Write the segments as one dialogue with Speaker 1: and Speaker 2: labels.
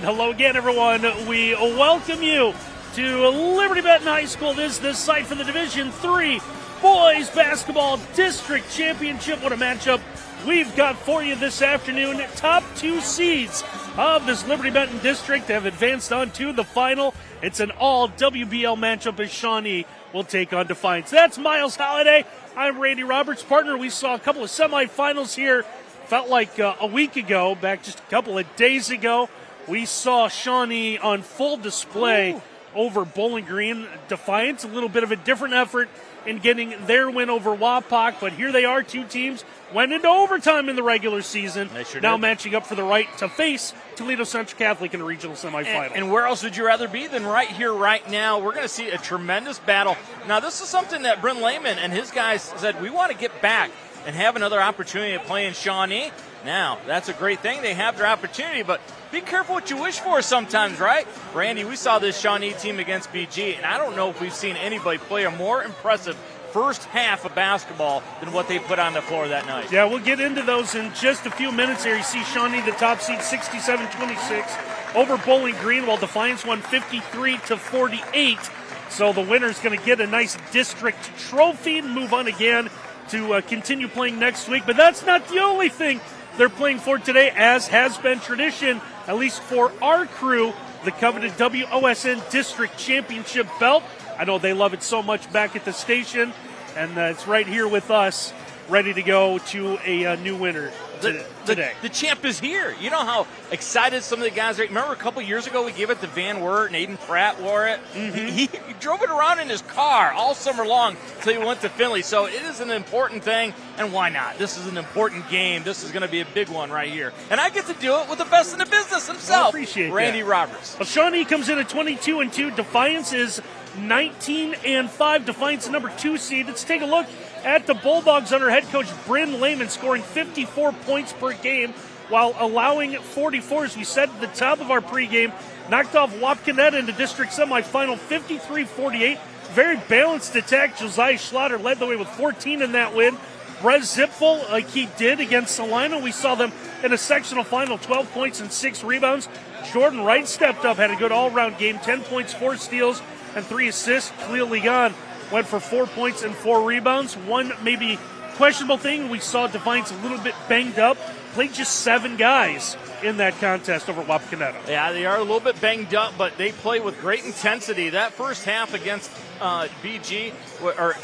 Speaker 1: And hello again, everyone. We welcome you to Liberty Benton High School. This is the site for the Division III Boys Basketball District Championship. What a matchup we've got for you this afternoon. Top two seeds of this Liberty Benton District have advanced on to the final. It's an all WBL matchup as Shawnee will take on Defiance. That's Miles Holliday. I'm Randy Roberts. Partner, we saw a couple of semifinals here. Felt like a week ago, back just a couple of days ago, we saw Shawnee on full display over Bowling Green. Defiance, a little bit of a different effort in getting their win over Wapak, but here they are, two teams went into overtime in the regular season.
Speaker 2: They sure
Speaker 1: now
Speaker 2: did.
Speaker 1: Matching up for the right to face Toledo Central Catholic in a regional semifinal.
Speaker 2: And where else would you rather be than right here, right now? We're going to see a tremendous battle. Now, this is something that Bryn Lehman and his guys said, we want to get back and have another opportunity to play in Shawnee. Now, that's a great thing. They have their opportunity, but be careful what you wish for sometimes, right? Randy, we saw this Shawnee team against BG, and I don't know if we've seen anybody play a more impressive first half of basketball than what they put on the floor that night.
Speaker 1: Yeah, we'll get into those in just a few minutes here. You see Shawnee, the top seed, 67-26 over Bowling Green, while Defiance won 53-48. So the winner's going to get a nice district trophy and move on again to continue playing next week. But that's not the only thing they're playing for today, as has been tradition, at least for our crew, the coveted WOSN District Championship belt. I know they love it so much back at the station, and it's right here with us, ready to go to a new winner today.
Speaker 2: The champ is here. You know how excited some of the guys are. Remember a couple years ago we gave it to Van Wert and Aiden Pratt wore it? Mm-hmm. He drove it around in his car all summer long until he went to Findlay. So it is an important thing, and why not? This is an important game. This is going to be a big one right here. And I get to do it with the best in the business himself,
Speaker 1: appreciate
Speaker 2: Randy
Speaker 1: that.
Speaker 2: Roberts.
Speaker 1: Well, Shawnee comes in at 22-2. Defiance is 19-5. Defiance, the number 2 seed. Let's take a look at the Bulldogs under head coach Bryn Lehman, scoring 54 points per game while allowing 44, as we said at the top of our pregame. Knocked off Wapakoneta in the district semifinal, 53-48. Very balanced attack. Josiah Schlatter led the way with 14 in that win. Brez Zipfel, like he did against Salina, we saw them in a sectional final, 12 points and 6 rebounds. Jordan Wright stepped up, had a good all-around game, 10 points, 4 steals, and 3 assists. Khalil Ligon went for 4 points and 4 rebounds. One maybe questionable thing, we saw Defiance a little bit banged up. Played just 7 guys in that contest over Wapakoneta.
Speaker 2: Yeah, they are a little bit banged up, but they play with great intensity. That first half against BG, or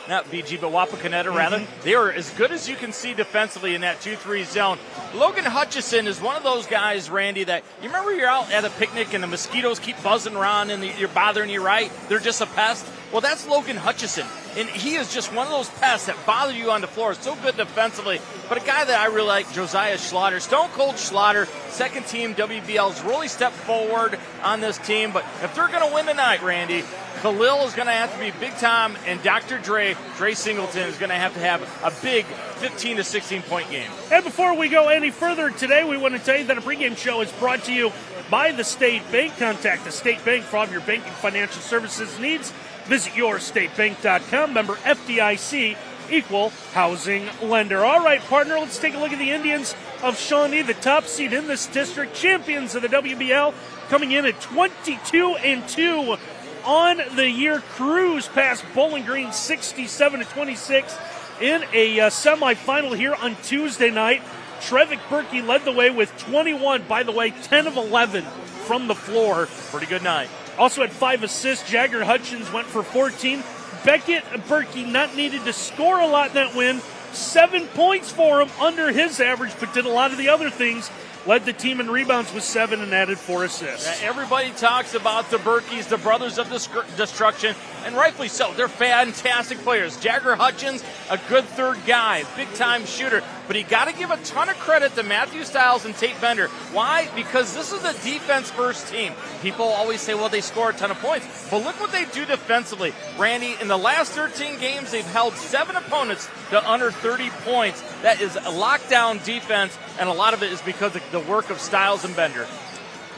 Speaker 2: not BG, but Wapakoneta rather, they are as good as you can see defensively in that 2-3 zone. Logan Hutchison is one of those guys, Randy, that you remember you're out at a picnic and the mosquitoes keep buzzing around and you're bothering you, right? They're just a pest. Well, that's Logan Hutchison, and he is just one of those pests that bother you on the floor. So good defensively, but a guy that I really like, Josiah Schlatter, Stone Cold Schlatter, second team WBL, has really stepped forward on this team. But if they're going to win tonight, Randy, Khalil is going to have to be big time, and Dr. Dre Singleton, is going to have a big 15 to 16 point game.
Speaker 1: And before we go any further today, we want to tell you that a pregame show is brought to you by the State Bank. Contact the State Bank for all of your banking financial services needs. Visit yourstatebank.com, member FDIC, equal housing lender. All right, partner, let's take a look at the Indians of Shawnee, the top seed in this district, champions of the WBL, coming in at 22-2 on the year. Cruise past Bowling Green 67-26 in a semifinal here on Tuesday night. Trevick Berkey led the way with 21, by the way, 10 of 11 from the floor.
Speaker 2: Pretty good night.
Speaker 1: Also had 5 assists. Jagger Hutchins went for 14. Beckett Berkey not needed to score a lot in that win. 7 points for him, under his average, but did a lot of the other things. Led the team in rebounds with 7 and added 4 assists.
Speaker 2: Everybody talks about the Berkeys, the brothers of destruction, and rightfully so. They're fantastic players. Jagger Hutchins, a good third guy, big-time shooter. But you got to give a ton of credit to Matthew Stiles and Tate Bender. Why? Because this is a defense-first team. People always say, well, they score a ton of points. But look what they do defensively. Randy, in the last 13 games, they've held 7 opponents to under 30 points. That is a lockdown defense, and a lot of it is because of the work of Stiles and Bender.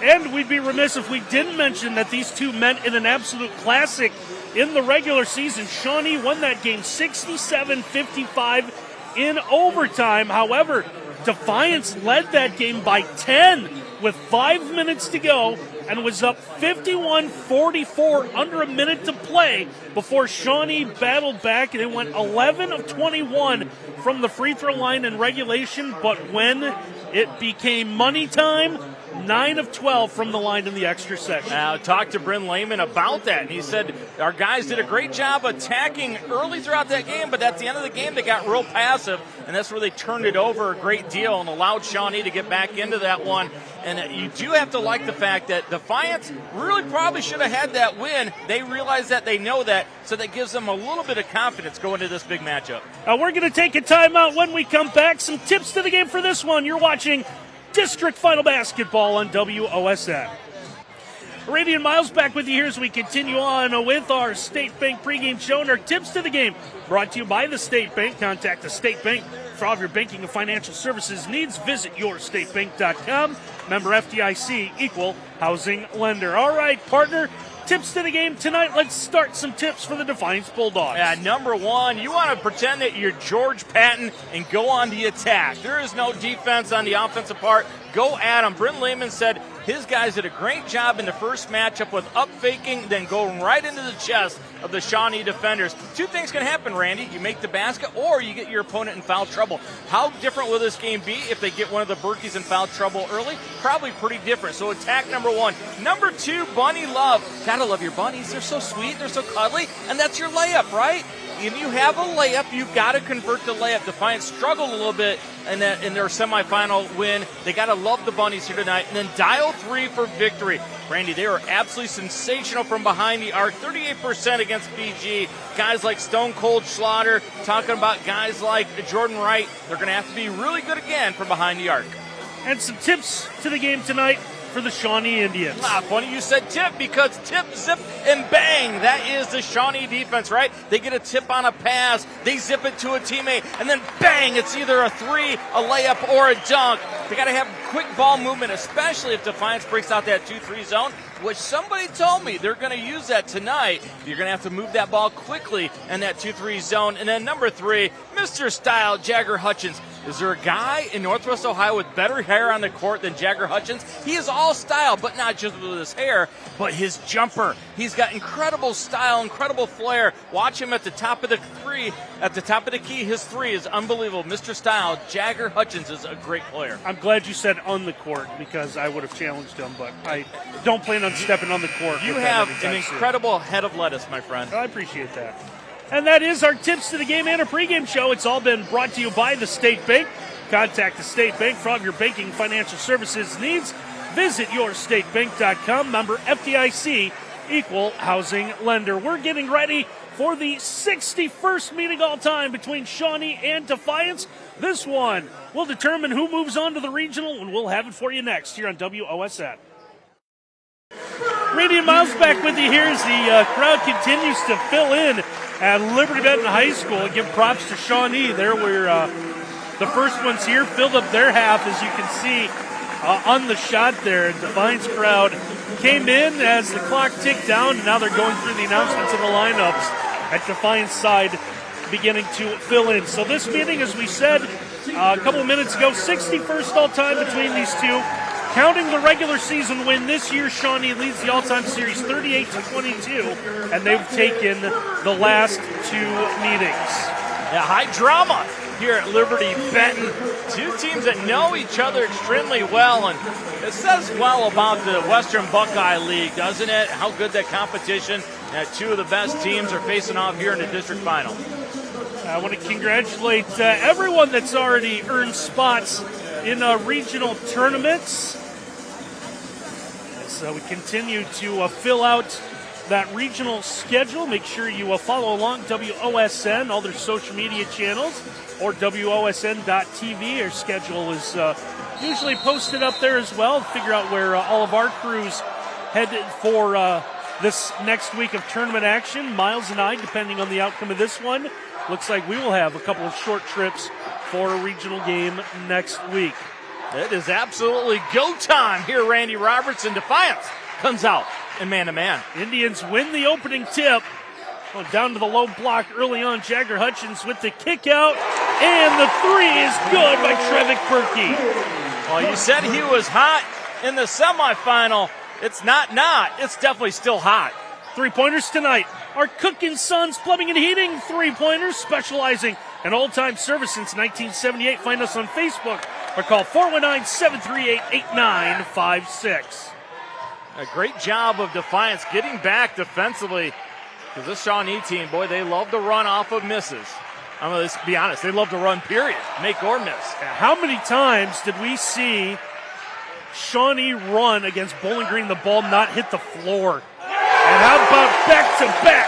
Speaker 1: And we'd be remiss if we didn't mention that these two met in an absolute classic in the regular season. Shawnee won that game 67-55 in overtime. However, Defiance led that game by 10 with 5 minutes to go and was up 51-44 under a minute to play before Shawnee battled back, and it went 11 of 21 from the free throw line in regulation, but when it became money time, 9 of 12 from the line in the extra session.
Speaker 2: I talked to Bryn Lehman about that, and he said our guys did a great job attacking early throughout that game, but at the end of the game they got real passive, and that's where they turned it over a great deal and allowed Shawnee to get back into that one. And you do have to like the fact that Defiance really probably should have had that win. They realize that, they know that, so that gives them a little bit of confidence going into this big matchup.
Speaker 1: We're going to take a timeout. When we come back, some tips to the game for this one. You're watching District Final Basketball on WOSN. Randy and Miles back with you here as we continue on with our State Bank pregame show and our tips to the game. Brought to you by the State Bank. Contact the State Bank for all of your banking and financial services needs. Visit yourstatebank.com. Member FDIC, equal housing lender. All right, partner. Tips to the game tonight. Let's start some tips for the Defiance Bulldogs.
Speaker 2: Yeah, number one, you want to pretend that you're George Patton and go on the attack. There is no defense on the offensive part. Go at them. Bryn Lehman said his guys did a great job in the first matchup with up faking, then going right into the chest of the Shawnee defenders. Two things can happen, Randy. You make the basket or you get your opponent in foul trouble. How different will this game be if they get one of the Berkeys in foul trouble early? Probably pretty different. So attack number one. Number two, bunny love. Gotta love your bunnies. They're so sweet. They're so cuddly. And that's your layup, right? If you have a layup, you've got to convert the layup. Defiance struggled a little bit in their semifinal win. They got to love the bunnies here tonight. And then dial three for victory. Randy, they were absolutely sensational from behind the arc. 38% against BG. Guys like Stone Cold Slaughter, talking about guys like Jordan Wright. They're going to have to be really good again from behind the arc.
Speaker 1: And some tips to the game tonight for the Shawnee Indians.
Speaker 2: Funny you said tip, because tip, zip, and bang. That is the Shawnee defense, right? They get a tip on a pass, they zip it to a teammate, and then bang, it's either a three, a layup, or a dunk. They got to have quick ball movement, especially if Defiance breaks out that 2-3 zone, which somebody told me they're going to use that tonight. You're going to have to move that ball quickly in that 2-3 zone. And then number three, Mr. Style, Jagger Hutchins. Is there a guy in Northwest Ohio with better hair on the court than Jagger Hutchins? He is all style, but not just with his hair, but his jumper. He's got incredible style, incredible flair. Watch him at the top of the key. His three is unbelievable. Mr. Style, Jagger Hutchins is a great player.
Speaker 1: I'm glad you said on the court, because I would have challenged him, but I don't plan on stepping on the court.
Speaker 2: You have an incredible head of lettuce, my friend.
Speaker 1: I appreciate that. And that is our tips to the game and a pregame show. It's all been brought to you by the State Bank. Contact the State Bank for all of your banking and financial services needs. Visit yourstatebank.com. Member FDIC, equal housing lender. We're getting ready for the 61st meeting all time between Shawnee and Defiance. This one will determine who moves on to the regional, and we'll have it for you next here on WOSN. Randy and Miles back with you here as the crowd continues to fill in at Liberty Benton High School. Give props to Shawnee. There were the first ones here, filled up their half, as you can see on the shot there. Defiance crowd came in as the clock ticked down, and now they're going through the announcements and the lineups at Defiance side, beginning to fill in. So this meeting, as we said a couple of minutes ago, 61st all-time between these two. Counting the regular season win this year, Shawnee leads the all-time series 38-22, and they've taken the last two meetings.
Speaker 2: Yeah, high drama here at Liberty Benton. Two teams that know each other extremely well, and it says well about the Western Buckeye League, doesn't it? How good that competition. Two of the best teams are facing off here in the district final.
Speaker 1: I want to congratulate everyone that's already earned spots in regional tournaments. So we continue to fill out that regional schedule. Make sure you follow along WOSN, all their social media channels, or WOSN.tv. Our schedule is usually posted up there as well. Figure out where all of our crews head for this next week of tournament action. Miles and I, depending on the outcome of this one, looks like we will have a couple of short trips for a regional game next week.
Speaker 2: It is absolutely go time here. Randy Robertson. Defiance comes out in man-to-man.
Speaker 1: Indians win the opening tip. Well, down to the low block early on. Jagger Hutchins with the kick out. And the three is good by Trevick Berkey.
Speaker 2: Well, you said he was hot. in the semifinal. It's not, it's definitely still hot.
Speaker 1: 3-pointers tonight are Cook & Sons Plumbing and Heating 3-pointers, specializing in old-time service since 1978. Find us on Facebook or call 419-738-8956.
Speaker 2: A great job of Defiance getting back defensively, because this Shawnee team, boy, they love to run off of misses. I'm going to be honest, they love to run, period, make or miss.
Speaker 1: How many times did we see Shawnee run against Bowling Green, the ball not hit the floor? And how about back-to-back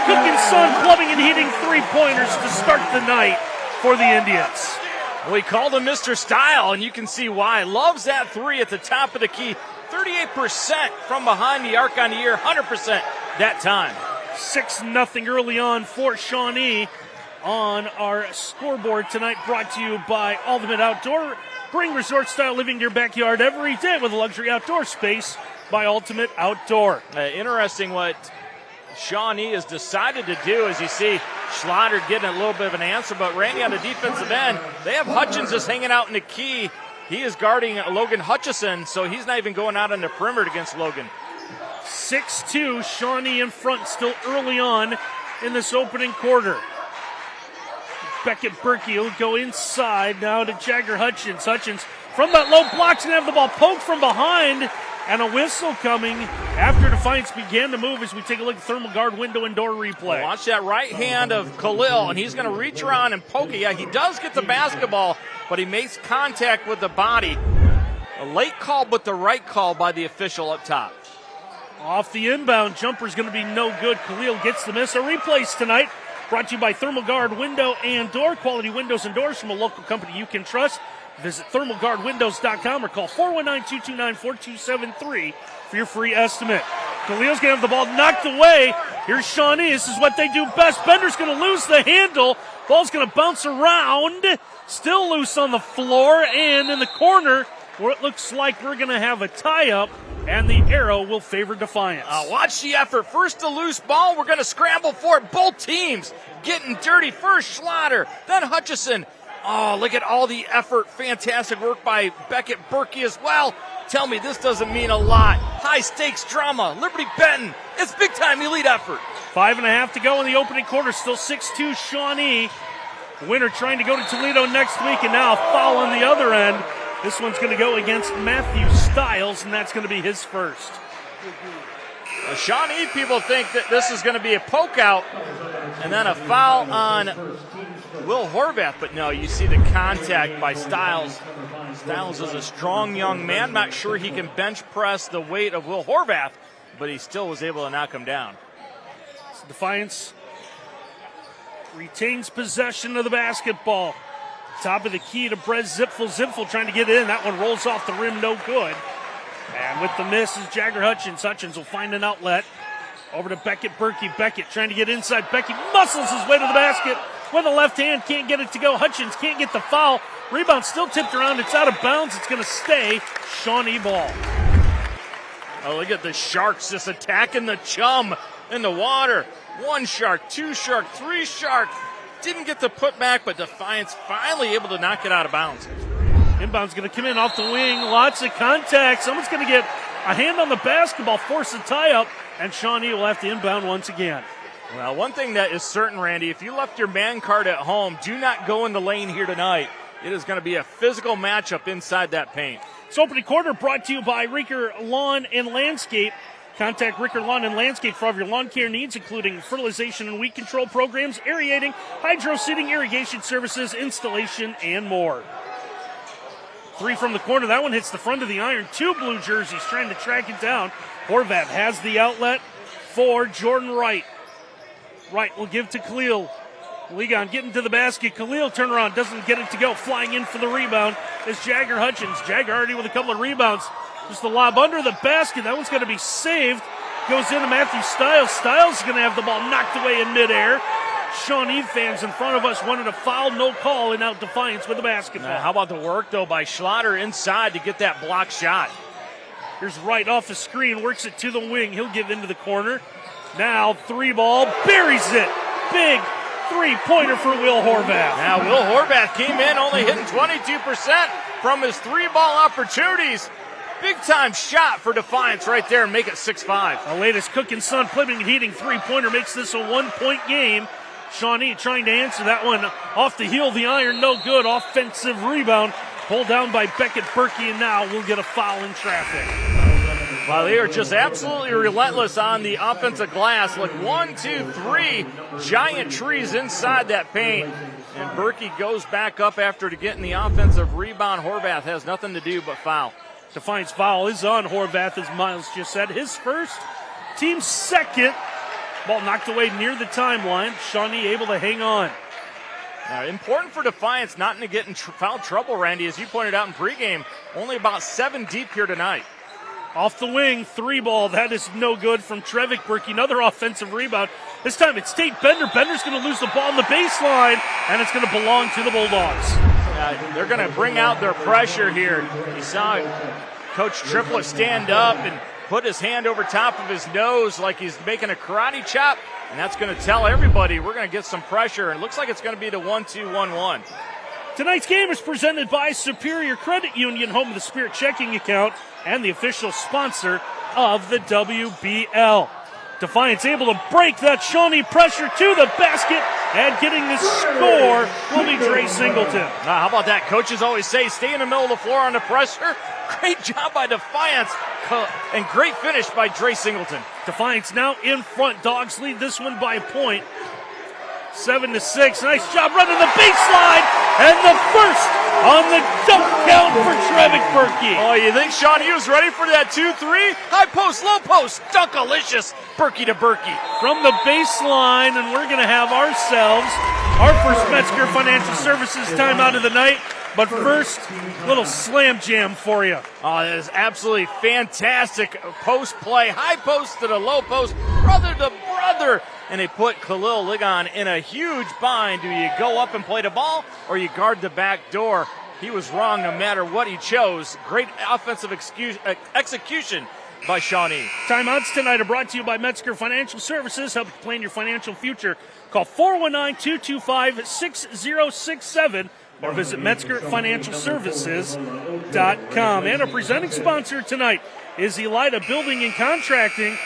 Speaker 1: Cook & Son Plumbing and Heating 3-pointers to start the night for the Indians?
Speaker 2: Well, he called him Mr. Style, and you can see why. Loves that three at the top of the key. 38% from behind the arc on the year, 100% that time.
Speaker 1: 6-0 early on for Shawnee on our scoreboard tonight, brought to you by Ultimate Outdoor. Bring resort-style living to your backyard every day with a luxury outdoor space by Ultimate Outdoor.
Speaker 2: Interesting what Shawnee has decided to do, as you see Schlatter getting a little bit of an answer, but Randy on the defensive end, they have Hutchins just hanging out in the key. He is guarding Logan Hutchison, so he's not even going out on the perimeter against Logan.
Speaker 1: 6-2, Shawnee in front still early on in this opening quarter. Beckett Berkey will go inside now to Jagger Hutchins. Hutchins from that low block's going to have the ball poked from behind, and a whistle coming after Defiance began to move as we take a look at thermal guard window and door replay.
Speaker 2: Watch that right hand of Khalil, and he's going to reach around and poke it. Yeah, he does get the basketball, but he makes contact with the body. A late call, but the right call by the official up top.
Speaker 1: Off the inbound, jumper's going to be no good. Khalil gets the miss. A replays tonight brought to you by Thermal Guard Window and Door. Quality windows and doors from a local company you can trust. Visit thermalguardwindows.com or call 419-229-4273 for your free estimate. Khalil's going to have the ball knocked away. Here's Shawnee. This is what they do best. Bender's going to lose the handle. Ball's going to bounce around. Still loose on the floor and in the corner where it looks like we're going to have a tie-up, and the arrow will favor Defiance.
Speaker 2: Watch the effort. First the loose ball. We're going to scramble for it. Both teams getting dirty. First Schlatter, then Hutchison. Oh, look at all the effort. Fantastic work by Beckett Berkey as well. Tell me this doesn't mean a lot. High-stakes drama. Liberty Benton. It's big-time elite effort.
Speaker 1: 5.5 to go in the opening quarter. Still 6-2 Shawnee. Winner trying to go to Toledo next week, and now a foul on the other end. This one's going to go against Matthew Stiles, and that's going to be his first.
Speaker 2: The Shawnee people think that this is going to be a poke out and then a foul on Will Horvath, but no, you see the contact by Stiles. Stiles is a strong young man. Not sure he can bench press the weight of Will Horvath, but he still was able to knock him down.
Speaker 1: So Defiance retains possession of the basketball. Top of the key to Brez Zipfel. Zipfel trying to get in. That one rolls off the rim, no good. And with the miss is Jagger Hutchins. Hutchins will find an outlet. Over to Beckett Berkey. Beckett trying to get inside. Beckett muscles his way to the basket with a left hand. Can't get it to go. Hutchins can't get the foul. Rebound still tipped around. It's out of bounds. It's going to stay Shawnee ball.
Speaker 2: Oh, look at the Sharks just attacking the chum in the water. 1 shark, 2 shark, 3 shark. Didn't get the putback, but Defiance finally able to knock it out of bounds.
Speaker 1: Inbound's going to come in off the wing. Lots of contact. Someone's going to get a hand on the basketball, force a tie-up, and Shawnee will have to inbound once again.
Speaker 2: Well, one thing that is certain, Randy, if you left your man card at home, do not go in the lane here tonight. It is going to be a physical matchup inside that paint.
Speaker 1: This opening quarter brought to you by Ricker Lawn and Landscape. Contact Ricker Lawn and Landscape for all of your lawn care needs, including fertilization and weed control programs, aerating, hydro seeding, irrigation services, installation, and more. 3 from the corner. That one hits the front of the iron. 2 blue jerseys trying to track it down. Horvath has the outlet for Jordan Wright. Wright will give to Khalil. Ligon getting to the basket. Khalil turnaround, doesn't get it to go. Flying in for the rebound is Jagger Hutchins. Jagger already with a couple of rebounds. Just the lob under the basket. That one's going to be saved. Goes into Matthew Stiles. Stiles is going to have the ball knocked away in midair. Shawnee fans in front of us wanted a foul, no call, and out Defiance with the basketball.
Speaker 2: How about the work, though, by Schlatter inside to get that block shot?
Speaker 1: Here's Wright off the screen, works it to the wing. He'll give into the corner. Now 3-ball, buries it. Big 3-pointer for Will Horvath.
Speaker 2: Now Will Horvath came in only hitting 22% from his 3-ball opportunities. big-time shot for Defiance right there and make it 6-5.
Speaker 1: The latest cooking son flipping and heating three-pointer makes this a 1-point game. Shawnee trying to answer that one off the heel of the iron, no good. Offensive rebound pulled down by Beckett Berkey, and now we'll get a foul in traffic.
Speaker 2: Well, they are just absolutely relentless on the offensive glass. Like 1, 2, 3 giant trees inside that paint. And Berkey goes back up after getting the offensive rebound. Horvath has nothing to do but foul.
Speaker 1: Defiance foul is on Horvath, as Miles just said. His first, team second. Ball knocked away near the timeline. Shawnee able to hang on.
Speaker 2: Important for Defiance not to get in foul trouble, Randy, as you pointed out in pregame. Only about 7 deep here tonight.
Speaker 1: Off the wing, 3-ball. That is no good from Trevick Berkey. Another offensive rebound. This time it's Tate Bender. Bender's going to lose the ball on the baseline, and it's going to belong to the Bulldogs.
Speaker 2: They're going to bring out their pressure here. You saw Coach Triplett stand up and put his hand over top of his nose like he's making a karate chop, and that's going to tell everybody we're going to get some pressure. It looks like it's going to be the 1-2-1-1.
Speaker 1: Tonight's game is presented by Superior Credit Union, home of the Spirit checking account, and the official sponsor of the WBL. Defiance able to break that Shawnee pressure to the basket, and getting the score will be Dre Singleton.
Speaker 2: How about that? Coaches always say stay in the middle of the floor under pressure. Great job by Defiance, and great finish by Dre Singleton.
Speaker 1: Defiance now in front. Dogs lead this one by a point. 7-6. Nice job running the baseline, and the first on the dunk count for Trevick Berkey.
Speaker 2: Oh, you think Shawnee was ready for that 2-3? High post, low post, dunkalicious. Berkey to Berkey.
Speaker 1: From the baseline, and we're going to have ourselves our first Metzger Financial Services timeout of the night. But first, little slam jam for you.
Speaker 2: Oh, that is absolutely fantastic post play. High post to the low post, brother to brother. And they put Khalil Ligon in a huge bind. Do you go up and play the ball, or you guard the back door? He was wrong no matter what he chose. Great offensive execution by Shawnee.
Speaker 1: Timeouts tonight are brought to you by Metzger Financial Services. Help you plan your financial future. Call 419-225-6067 or visit MetzgerFinancialServices.com. And our presenting sponsor tonight is Elida Building and Contracting.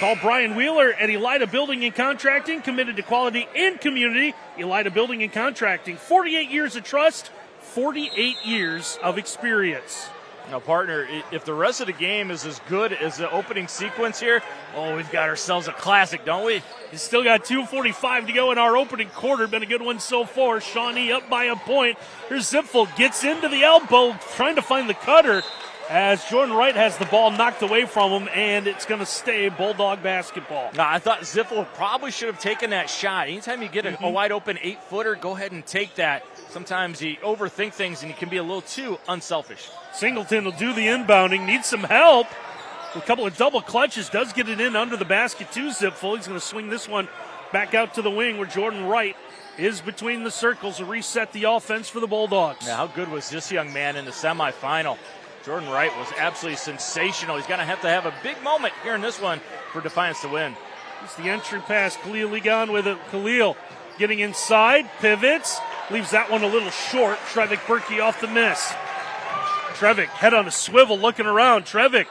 Speaker 1: Call Brian Wheeler at Elida Building and Contracting, committed to quality and community. Elida Building and Contracting, 48 years of trust, 48 years of experience.
Speaker 2: Now, partner, if the rest of the game is as good as the opening sequence here, oh, we've got ourselves a classic, don't we?
Speaker 1: You still got 2:45 to go in our opening quarter. Been a good one so far. Shawnee up by a point. Here's Zipfel, gets into the elbow, trying to find the cutter, as Jordan Wright has the ball knocked away from him, and it's going to stay Bulldog basketball.
Speaker 2: Now, I thought Ziffel probably should have taken that shot. Anytime you get a wide-open 8-footer, go ahead and take that. Sometimes you overthink things, and you can be a little too unselfish.
Speaker 1: Singleton will do the inbounding, needs some help. A couple of double clutches, does get it in under the basket to Zipfel. He's going to swing this one back out to the wing where Jordan Wright is between the circles to reset the offense for the Bulldogs.
Speaker 2: Now, how good was this young man in the semifinal? Jordan Wright was absolutely sensational. He's going to have a big moment here in this one for Defiance to win.
Speaker 1: It's the entry pass. Khalil Ligon with it. Khalil getting inside, pivots, leaves that one a little short. Trevick Berkey off the miss. Trevick head on a swivel looking around. Trevick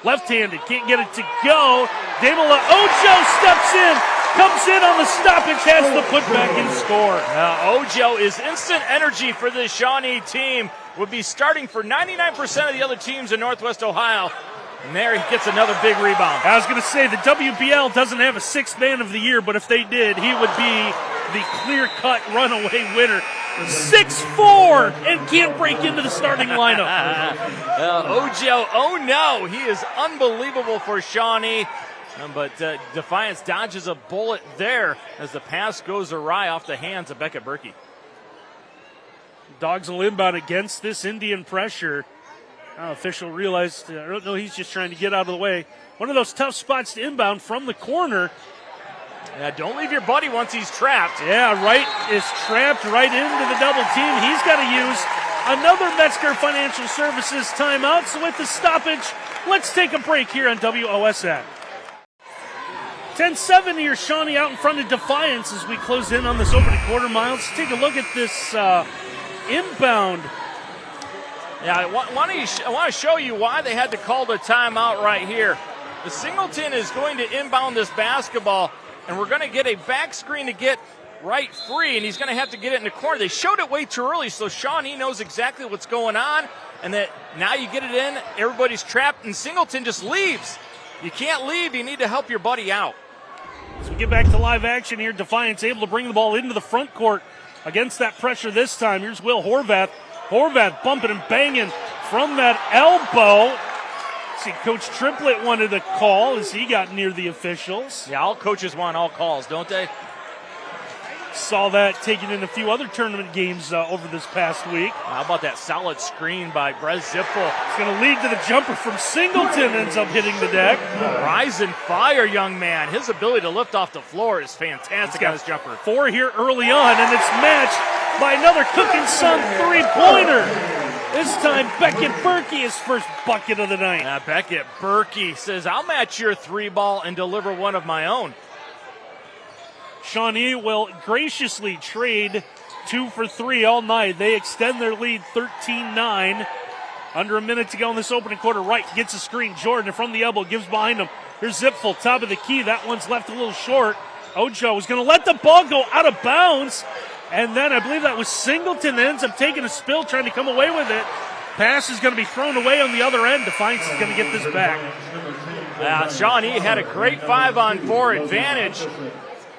Speaker 1: left-handed, can't get it to go. Damola Ojo steps in, comes in on the stoppage, has the putback and score.
Speaker 2: Now, Ojo is instant energy for this Shawnee team. Would be starting for 99% of the other teams in Northwest Ohio. And there he gets another big rebound.
Speaker 1: I was going to say, the WBL doesn't have a sixth man of the year, but if they did, he would be the clear-cut runaway winner. 6'4", and can't break into the starting lineup.
Speaker 2: Ojo, oh no, he is unbelievable for Shawnee. But Defiance dodges a bullet there as the pass goes awry off the hands of Beckett Berkey.
Speaker 1: Dogs will inbound against this Indian pressure. Official realized, he's just trying to get out of the way. One of those tough spots to inbound from the corner.
Speaker 2: Yeah, don't leave your buddy once he's trapped.
Speaker 1: Yeah, Wright is trapped right into the double team. He's got to use another Metzger Financial Services timeout. So with the stoppage, let's take a break here on WOSN. 10-7 here, Shawnee out in front of Defiance as we close in on this opening quarter. Miles, take a look at this inbound
Speaker 2: Yeah, I want to show you why they had to call the timeout right here. The Singleton is going to inbound this basketball, and we're going to get a back screen to get right free, and he's going to have to get it in the corner. They showed it way too early, so Shawnee knows exactly what's going on, and that now you get it in, everybody's trapped, and Singleton just leaves. You can't leave. You need to help your buddy out.
Speaker 1: As we get back to live action here, Defiance able to bring the ball into the front court against that pressure this time. Here's Will Horvath. Horvath bumping and banging from that elbow. See, Coach Triplett wanted a call as he got near the officials.
Speaker 2: Yeah, all coaches want all calls, don't they?
Speaker 1: Saw that taken in a few other tournament games over this past week.
Speaker 2: How about that solid screen by Brez Zippel?
Speaker 1: It's going to lead to the jumper from Singleton, ends up hitting the deck.
Speaker 2: Rise and fire, young man. His ability to lift off the floor is fantastic on his jumper.
Speaker 1: 4 here early on, and it's matched by another Cook & Son three-pointer. This time, Beckett Berkey, his first bucket of the night.
Speaker 2: Beckett Berkey says, I'll match your three ball and deliver one of my own.
Speaker 1: Shawnee will graciously trade 2 for 3 all night. They extend their lead 13-9. Under a minute to go in this opening quarter. Wright gets a screen. Jordan from the elbow gives behind him. Here's Zipfel, top of the key. That one's left a little short. Ojo is going to let the ball go out of bounds. And then I believe that was Singleton that ends up taking a spill, trying to come away with it. Pass is going to be thrown away on the other end. Defiance is going to get this back.
Speaker 2: Shawnee had a great 5-on-4 advantage.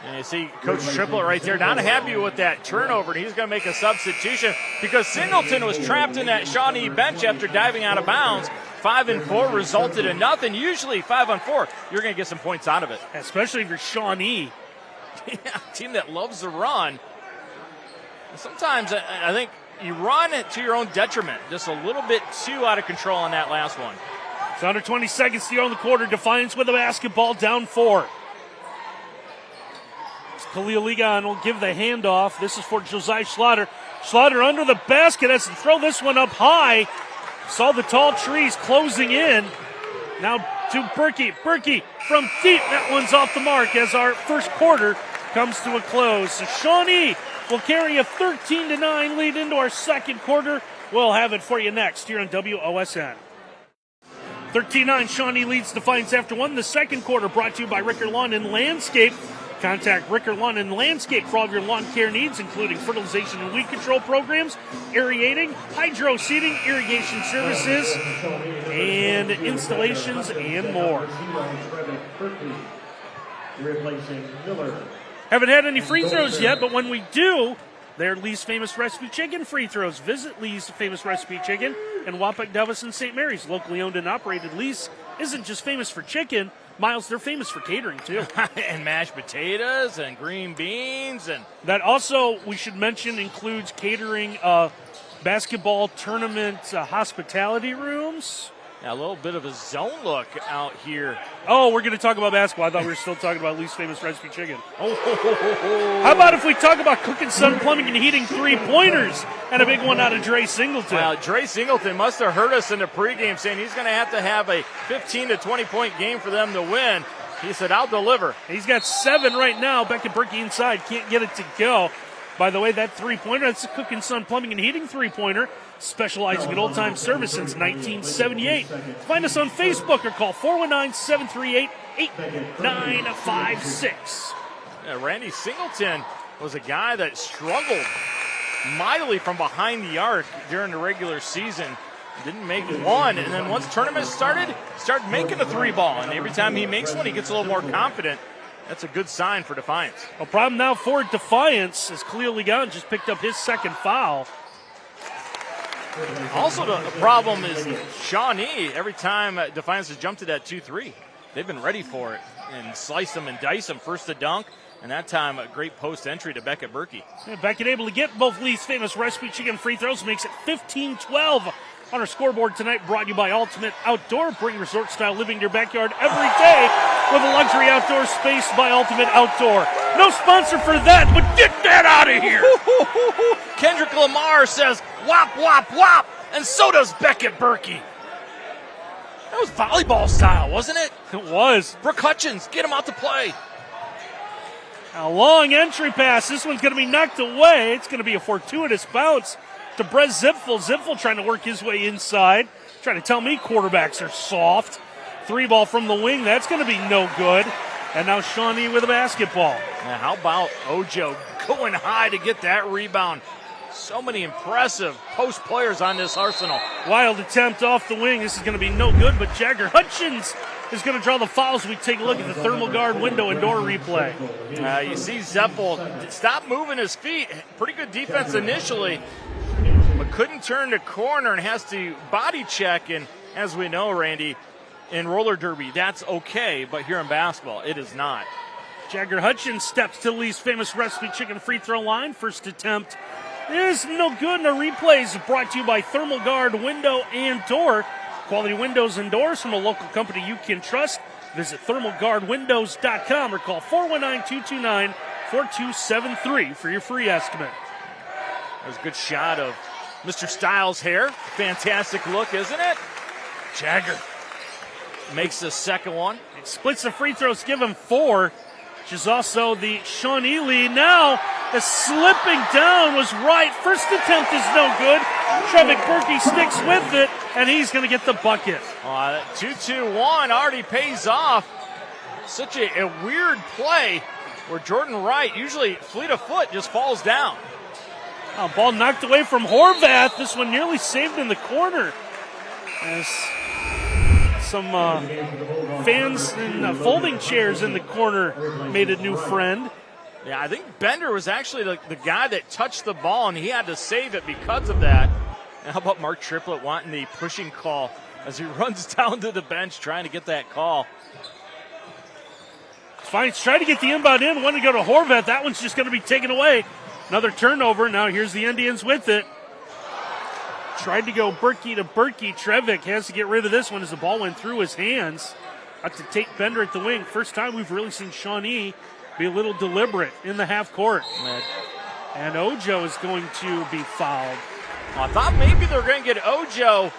Speaker 2: And you see Coach Triplett right there, not happy with that turnover, and he's going to make a substitution because Singleton was trapped in that Shawnee bench after diving out of bounds. 5-4 resulted in nothing. Usually 5-on-4, you're going to get some points out of it.
Speaker 1: Especially if you're Shawnee.
Speaker 2: Yeah, team that loves to run. Sometimes I think you run to your own detriment. Just a little bit too out of control on that last one.
Speaker 1: It's under 20 seconds to go in the quarter. Defiance with the basketball, down 4. Khalil Ligon will give the handoff. This is for Josiah Schlatter. Schlatter under the basket has to throw this one up high. Saw the tall trees closing in. Now to Berkey. Berkey from deep. That one's off the mark as our first quarter comes to a close. So Shawnee will carry a 13-9 lead into our second quarter. We'll have it for you next here on WOSN. 13-9, Shawnee leads Defiance after 1. The second quarter brought to you by Ricker Lawn and Landscape. Contact Ricker Lawn and Landscape for all of your lawn care needs, including fertilization and weed control programs, aerating, hydro seeding, irrigation services, and installations, and more. Haven't had any free throws yet, but when we do, they're Lee's Famous Recipe Chicken free throws. Visit Lee's Famous Recipe Chicken in Wapak, Douglas, and St. Mary's. Locally owned and operated, Lee's isn't just famous for chicken. Miles, they're famous for catering, too.
Speaker 2: And mashed potatoes and green beans. And
Speaker 1: that also, we should mention, includes catering basketball tournament hospitality rooms.
Speaker 2: Yeah, a little bit of a zone look out here.
Speaker 1: Oh, we're going to talk about basketball. I thought we were still talking about Lee's Famous Recipe Chicken. How about if we talk about Cook & Son Plumbing and Heating three-pointers and a big one out of Dre Singleton?
Speaker 2: Well, Dre Singleton must have heard us in the pregame saying he's going to have a 15 to 20-point game for them to win. He said, I'll deliver.
Speaker 1: He's got 7 right now. Beckett Berkey inside. Can't get it to go. By the way, that three-pointer, that's the Cook & Son Plumbing and Heating three-pointer, specializing in old-time service since 1978. Find us on Facebook or call 419-738-8956.
Speaker 2: Yeah, Randy Singleton was a guy that struggled mightily from behind the arc during the regular season. Didn't make one, and then once tournament started making a three ball, and every time he makes one, he gets a little more confident. That's a good sign for Defiance.
Speaker 1: A problem now for Defiance as Khalil Ligon just picked up his second foul.
Speaker 2: Also, the problem is Shawnee. Every time Defiance has jumped to that 2-3, they've been ready for it and slice them and dice them. First to dunk, and that time a great post entry to Beckett Berkey.
Speaker 1: Yeah, Beckett able to get both Lee's Famous Recipe Chicken free throws, makes it 15-12. On our scoreboard tonight, brought to you by Ultimate Outdoor. Bring resort-style living to your backyard every day with a luxury outdoor space by Ultimate Outdoor. No sponsor for that, but get that out of here.
Speaker 2: Kendrick Lamar says, whop, whop, whop, and so does Beckett Berkey. That was volleyball style, wasn't it?
Speaker 1: It was.
Speaker 2: Brooke Hutchins, get him out to play.
Speaker 1: A long entry pass. This one's going to be knocked away. It's going to be a fortuitous bounce. to Brez Zipfel. Zipfel trying to work his way inside. Trying to tell me quarterbacks are soft. 3 ball from the wing. That's going to be no good. And now Shawnee with a basketball.
Speaker 2: Now how about Ojo going high to get that rebound? So many impressive post players on this Arsenal.
Speaker 1: Wild attempt off the wing. This is going to be no good, but Jagger Hutchins is going to draw the foul as we take a look at the thermal guard window and door replay.
Speaker 2: You see Zepfel stop moving his feet. Pretty good defense initially, but couldn't turn the corner and has to body check. And as we know, Randy, in roller derby, that's okay, but here in basketball, it is not.
Speaker 1: Jagger Hutchins steps to Lee's famous recipe chicken free throw line. First attempt is no good, and a replay is brought to you by Thermal Guard Window and Door. Quality windows and doors from a local company you can trust. Visit thermalguardwindows.com or call 419-229-4273 for your free estimate.
Speaker 2: That was a good shot of Mr. Styles' hair. Fantastic look, isn't it? Jagger makes the second one.
Speaker 1: It splits the free throws, give him 4, which is also the Shawnee lead. Now, the slipping down was right. First attempt is no good. Trevick Berkey sticks with it, and he's going to get the bucket.
Speaker 2: 2-2-1 already pays off. Such a weird play where Jordan Wright, usually fleet of foot, just falls down.
Speaker 1: Ball knocked away from Horvath. This one nearly saved in the corner. As some fans and folding chairs in the corner made a new friend.
Speaker 2: Yeah, I think Bender was actually the guy that touched the ball, and he had to save it because of that. And how about Mark Triplett wanting the pushing call as he runs down to the bench trying to get that call.
Speaker 1: Defiance tried to get the inbound in, wanted to go to Horvath. That one's just going to be taken away. Another turnover. Now here's the Indians with it. Tried to go Berkey to Berkey. Trevick has to get rid of this one as the ball went through his hands. Up to Tate Bender at the wing. First time we've really seen Shawnee be a little deliberate in the half court. And Ojo is going to be fouled.
Speaker 2: Well, I thought maybe they were going to get Ojo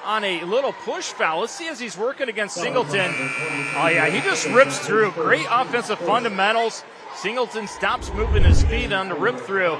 Speaker 2: on a little push foul. Let's see as he's working against Singleton. Oh, yeah, he just rips through. Great offensive fundamentals. Singleton stops moving his feet on the rip through.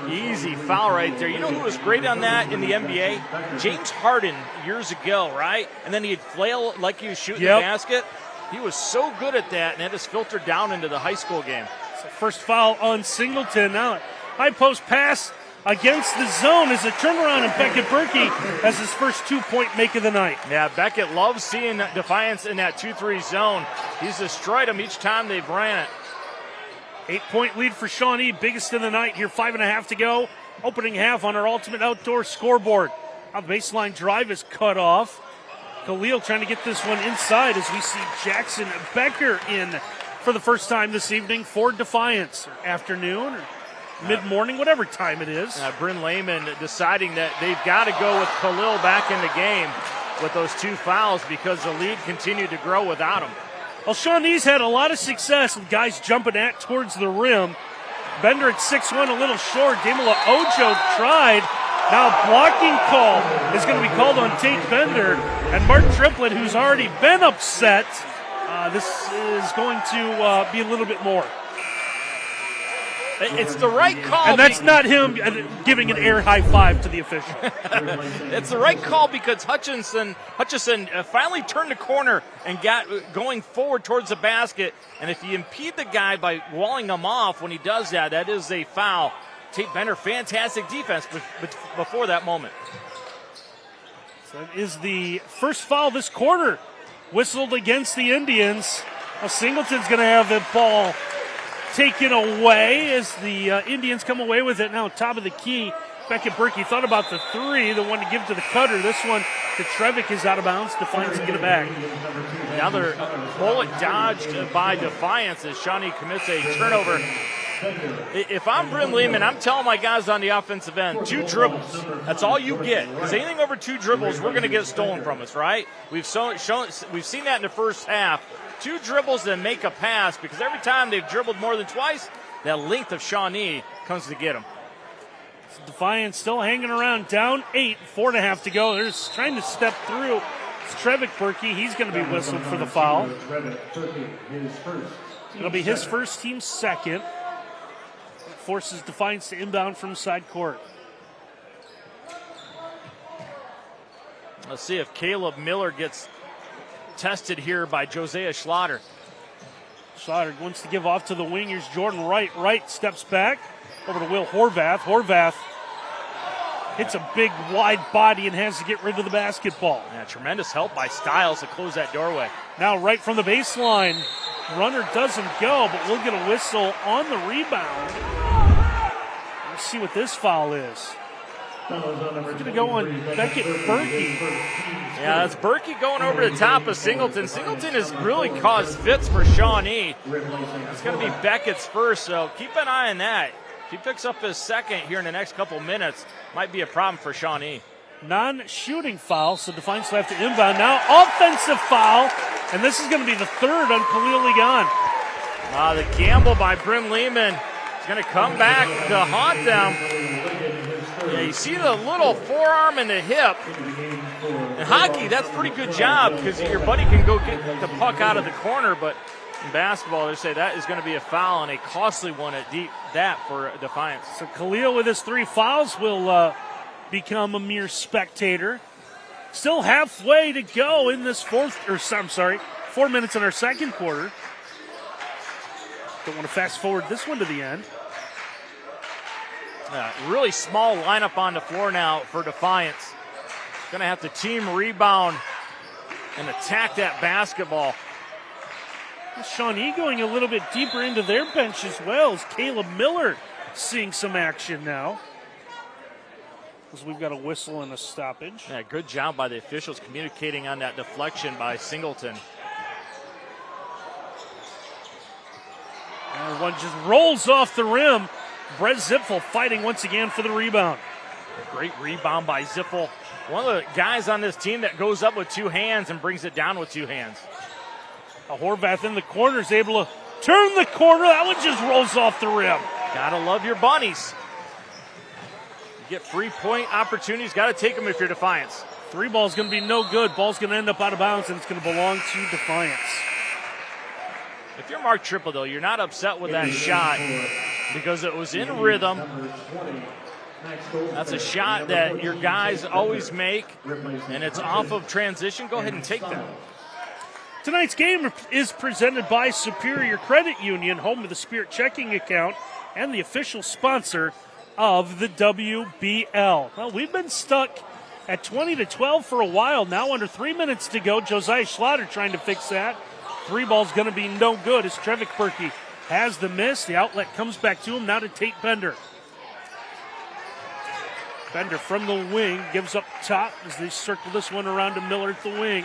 Speaker 2: Easy foul right there. You know who was great on that in the NBA? James Harden years ago, right? And then he'd flail like he was shooting the basket. He was so good at that, and that has filtered down into the high school game.
Speaker 1: So first foul on Singleton. Now high post pass against the zone as a turnaround, and Beckett Berkey has his first 2-point make of the night.
Speaker 2: Yeah, Beckett loves seeing Defiance in that 2-3 zone. He's destroyed them each time they've ran it.
Speaker 1: 8-point lead for Shawnee, biggest in the night here, 5.5 to go. Opening half on our Ultimate Outdoor scoreboard. A baseline drive is cut off. Khalil trying to get this one inside as we see Jackson Becker in for the first time this evening for Defiance. Afternoon or mid-morning, whatever time it is.
Speaker 2: Bryn Lehman deciding that they've got to go with Khalil back in the game with those 2 fouls because the lead continued to grow without him.
Speaker 1: Well, Shawnee's had a lot of success with guys jumping towards the rim. Bender at 6'1", a little short. Damila Ojo tried. Now a blocking call is going to be called on Tate Bender. And Mark Triplett, who's already been upset, this is going to be a little bit more.
Speaker 2: It's the right call.
Speaker 1: And that's not him giving an air high five to the official.
Speaker 2: It's the right call because Hutchison finally turned the corner and got going forward towards the basket. And if you impede the guy by walling him off when he does that, that is a foul. Tate Bender, fantastic defense before that moment.
Speaker 1: So that is the first foul this quarter whistled against the Indians. Well, Singleton's going to have the ball taken away as the Indians come away with it now top of the key. Beckett Berkey thought about the 3, the one to give to the cutter. This one to Trevick is out of bounds. Defiance to get it back.
Speaker 2: Another bullet dodged by Defiance as Shawnee commits a turnover. If I'm Bryn Lehman, I'm telling my guys on the offensive end, 2 dribbles. That's all you get. Because anything over 2 dribbles, we're going to get stolen from us, right? We've seen that in the first half. 2 dribbles and make a pass because every time they've dribbled more than twice, that length of Shawnee comes to get them.
Speaker 1: So Defiance still hanging around, down 8, 4.5 to go. They're just trying to step through. It's Trevick Berkey. He's going to be whistled for the foul. It'll be his first, team's second. It forces Defiance to inbound from side court.
Speaker 2: Let's see if Caleb Miller gets tested here by Josiah Schlatter.
Speaker 1: Schlatter wants to give off to the wing. Here's Jordan Wright. Wright steps back over to Will Horvath. Horvath hits a big, wide body and has to get rid of the basketball.
Speaker 2: Yeah, tremendous help by Stiles to close that doorway.
Speaker 1: Now right from the baseline. Runner doesn't go, but we'll get a whistle on the rebound. Let's see what this foul is. We're going to go on Beckett Berkey.
Speaker 2: Yeah, that's Berkey going over the top of Singleton. Singleton has really caused fits for Shawnee. It's going to be Beckett's first, so keep an eye on that. If he picks up his second here in the next couple minutes, might be a problem for Shawnee.
Speaker 1: Non-shooting foul, so Defiance will have to inbound. Now offensive foul, and this is going to be the third on Khalil Ligon.
Speaker 2: The gamble by Bryn Lehman is going to come back to haunt them. Yeah, you see the little forearm and the hip. In hockey, that's a pretty good job because your buddy can go get the puck out of the corner, but in basketball, they say that is going to be a foul and a costly one at that for Defiance.
Speaker 1: So Khalil with his 3 fouls will become a mere spectator. Still halfway to go in this 4 minutes in our second quarter. Don't want to fast forward this one to the end.
Speaker 2: Really small lineup on the floor now for Defiance. Going to have to team rebound and attack that basketball.
Speaker 1: Shawnee going a little bit deeper into their bench as well as Caleb Miller seeing some action now. Because we've got a whistle and a stoppage.
Speaker 2: Yeah, good job by the officials communicating on that deflection by Singleton.
Speaker 1: And one just rolls off the rim. Brett Zipfel fighting once again for the rebound.
Speaker 2: Great rebound by Zipfel. One of the guys on this team that goes up with 2 hands and brings it down with 2 hands.
Speaker 1: Horvath in the corner is able to turn the corner. That one just rolls off the rim.
Speaker 2: Gotta love your bunnies. You get free point opportunities. Gotta take them if you're Defiance.
Speaker 1: 3 ball's going to be no good. Ball's going to end up out of bounds, and it's going to belong to Defiance.
Speaker 2: If you're Mark Triple, though, you're not upset with that shot because it was in rhythm. That's a shot that your guys always make, and it's off of transition. Go ahead and take that.
Speaker 1: Tonight's game is presented by Superior Credit Union, home of the Spirit checking account, and the official sponsor of the WBL. Well, we've been stuck at 20-12 for a while now. Under 3 minutes to go. Josiah Schlatter trying to fix that. 3 ball's going to be no good as Trevick Berkey has the miss. The outlet comes back to him now to Tate Bender. Bender from the wing gives up top as they circle this one around to Miller at the wing.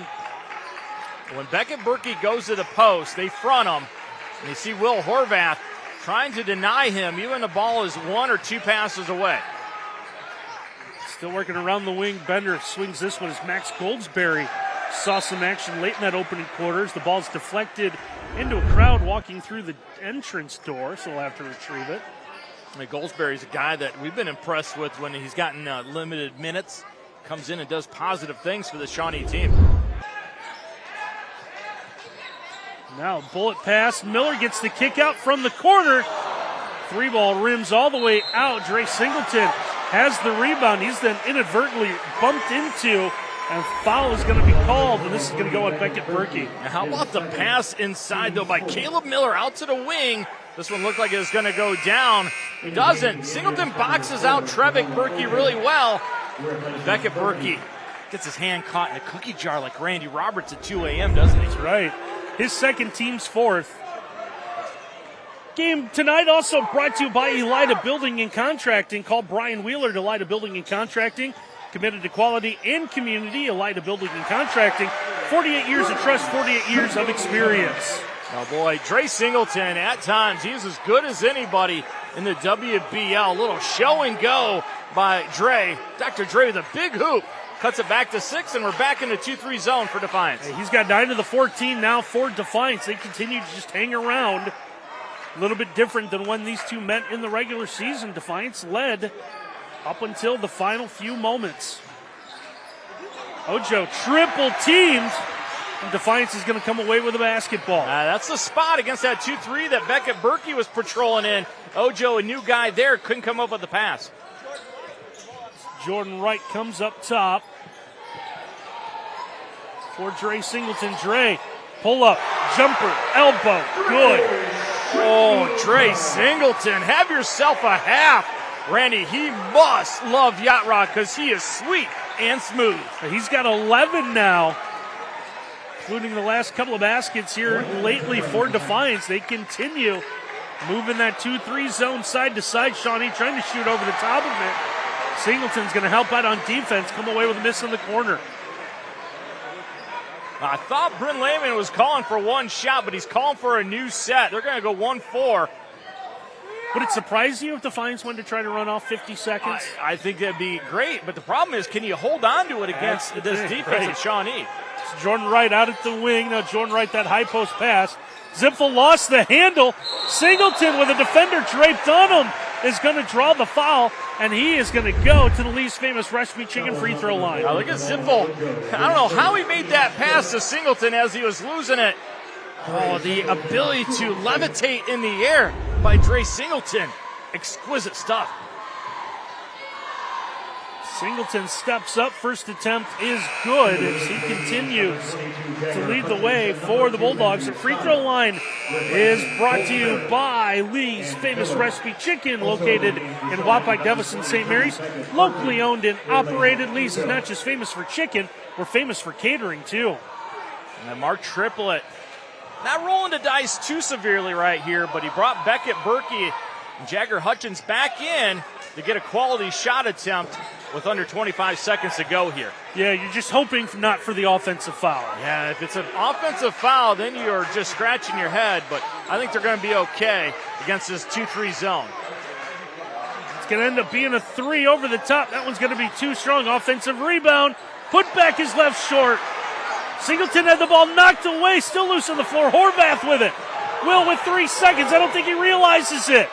Speaker 2: When Beckett Berkey goes to the post, they front him. And you see Will Horvath trying to deny him, even the ball is 1 or 2 passes away.
Speaker 1: Still working around the wing. Bender swings this one as Max Goldsberry saw some action late in that opening quarters. The ball's deflected into a crowd walking through the entrance door, so we'll have to retrieve it.
Speaker 2: I mean, Goldsberry's a guy that we've been impressed with when he's gotten limited minutes. Comes in and does positive things for the Shawnee team.
Speaker 1: Now bullet pass. Miller gets the kick out from the corner. 3 ball rims all the way out. Dre Singleton has the rebound. He's then inadvertently bumped into, and foul is going to be called, and this is going to go on Beckett Berkey.
Speaker 2: How about the pass inside, though, by Caleb Miller out to the wing? This one looked like it was going to go down. It doesn't. Singleton boxes out Trevick Berkey really well. Beckett Berkey gets his hand caught in a cookie jar like Randy Roberts at 2 a.m., doesn't he?
Speaker 1: That's right. His second, team's 4th. Game tonight also brought to you by Elida Building and Contracting. Call Brian Wheeler to Elida Building and Contracting. Committed to quality and community. Elida Building and Contracting. 48 years of trust, 48 years of experience.
Speaker 2: Oh boy, Dre Singleton at times, he's as good as anybody in the WBL. A little show and go by Dre. Dr. Dre with a big hoop. Cuts it back to 6, and we're back in the 2-3 zone for Defiance.
Speaker 1: Hey, he's got 9 of the 14 now for Defiance. They continue to just hang around. A little bit different than when these two met in the regular season. Defiance led up until the final few moments. Ojo triple teamed, and Defiance is going to come away with a basketball.
Speaker 2: That's the spot against that 2-3 that Beckett Berkey was patrolling in. Ojo, a new guy there, couldn't come up with the pass.
Speaker 1: Jordan Wright comes up top. for Dre Singleton. Dre, pull up, jumper, elbow, good.
Speaker 2: Oh, Dre Singleton, have yourself a half. Randy, he must love Yacht Rock because he is sweet and smooth.
Speaker 1: He's got 11 now, including the last couple of baskets here lately for Defiance. They continue moving that 2-3 zone side to side. Shawnee trying to shoot over the top of it. Singleton's going to help out on defense, come away with a miss in the corner.
Speaker 2: I thought Bryn Lehman was calling for one shot, but he's calling for a new set. They're going to go 1-4.
Speaker 1: Would it surprise you if Defiance wanted to try to run off 50 seconds?
Speaker 2: I think that'd be great, but the problem is, can you hold on to it against this defense of Shawnee?
Speaker 1: It's Jordan Wright out at the wing. Now Jordan Wright, that high post pass. Zipfel lost the handle. Singleton with a defender draped on him is going to draw the foul, and he is going to go to the least famous recipe chicken free throw line.
Speaker 2: Now look at Zipfel. I don't know how he made that pass to Singleton as he was losing it. Oh, the ability to levitate in the air by Dre Singleton. Exquisite stuff.
Speaker 1: Singleton steps up. First attempt is good as he continues to lead the way for the Bulldogs. The free throw line is brought to you by Lee's Famous Recipe Chicken, located in Wapak, Devis, and St. Mary's. Locally owned and operated, Lee's is not just famous for chicken, we're famous for catering too.
Speaker 2: And then Mark Triplett, not rolling the dice too severely right here, but he brought Beckett Berkey and Jagger Hutchins back in to get a quality shot attempt with under 25 seconds to go here.
Speaker 1: Yeah, you're just hoping not for the offensive foul.
Speaker 2: Yeah, if it's an offensive foul, then you're just scratching your head, but I think they're going to be okay against this 2-3 zone.
Speaker 1: It's going to end up being a 3 over the top. That one's going to be too strong. Offensive rebound. Put back is left short. Singleton had the ball knocked away, still loose on the floor. Horvath with it. Will with 3 seconds. I don't think he realizes it.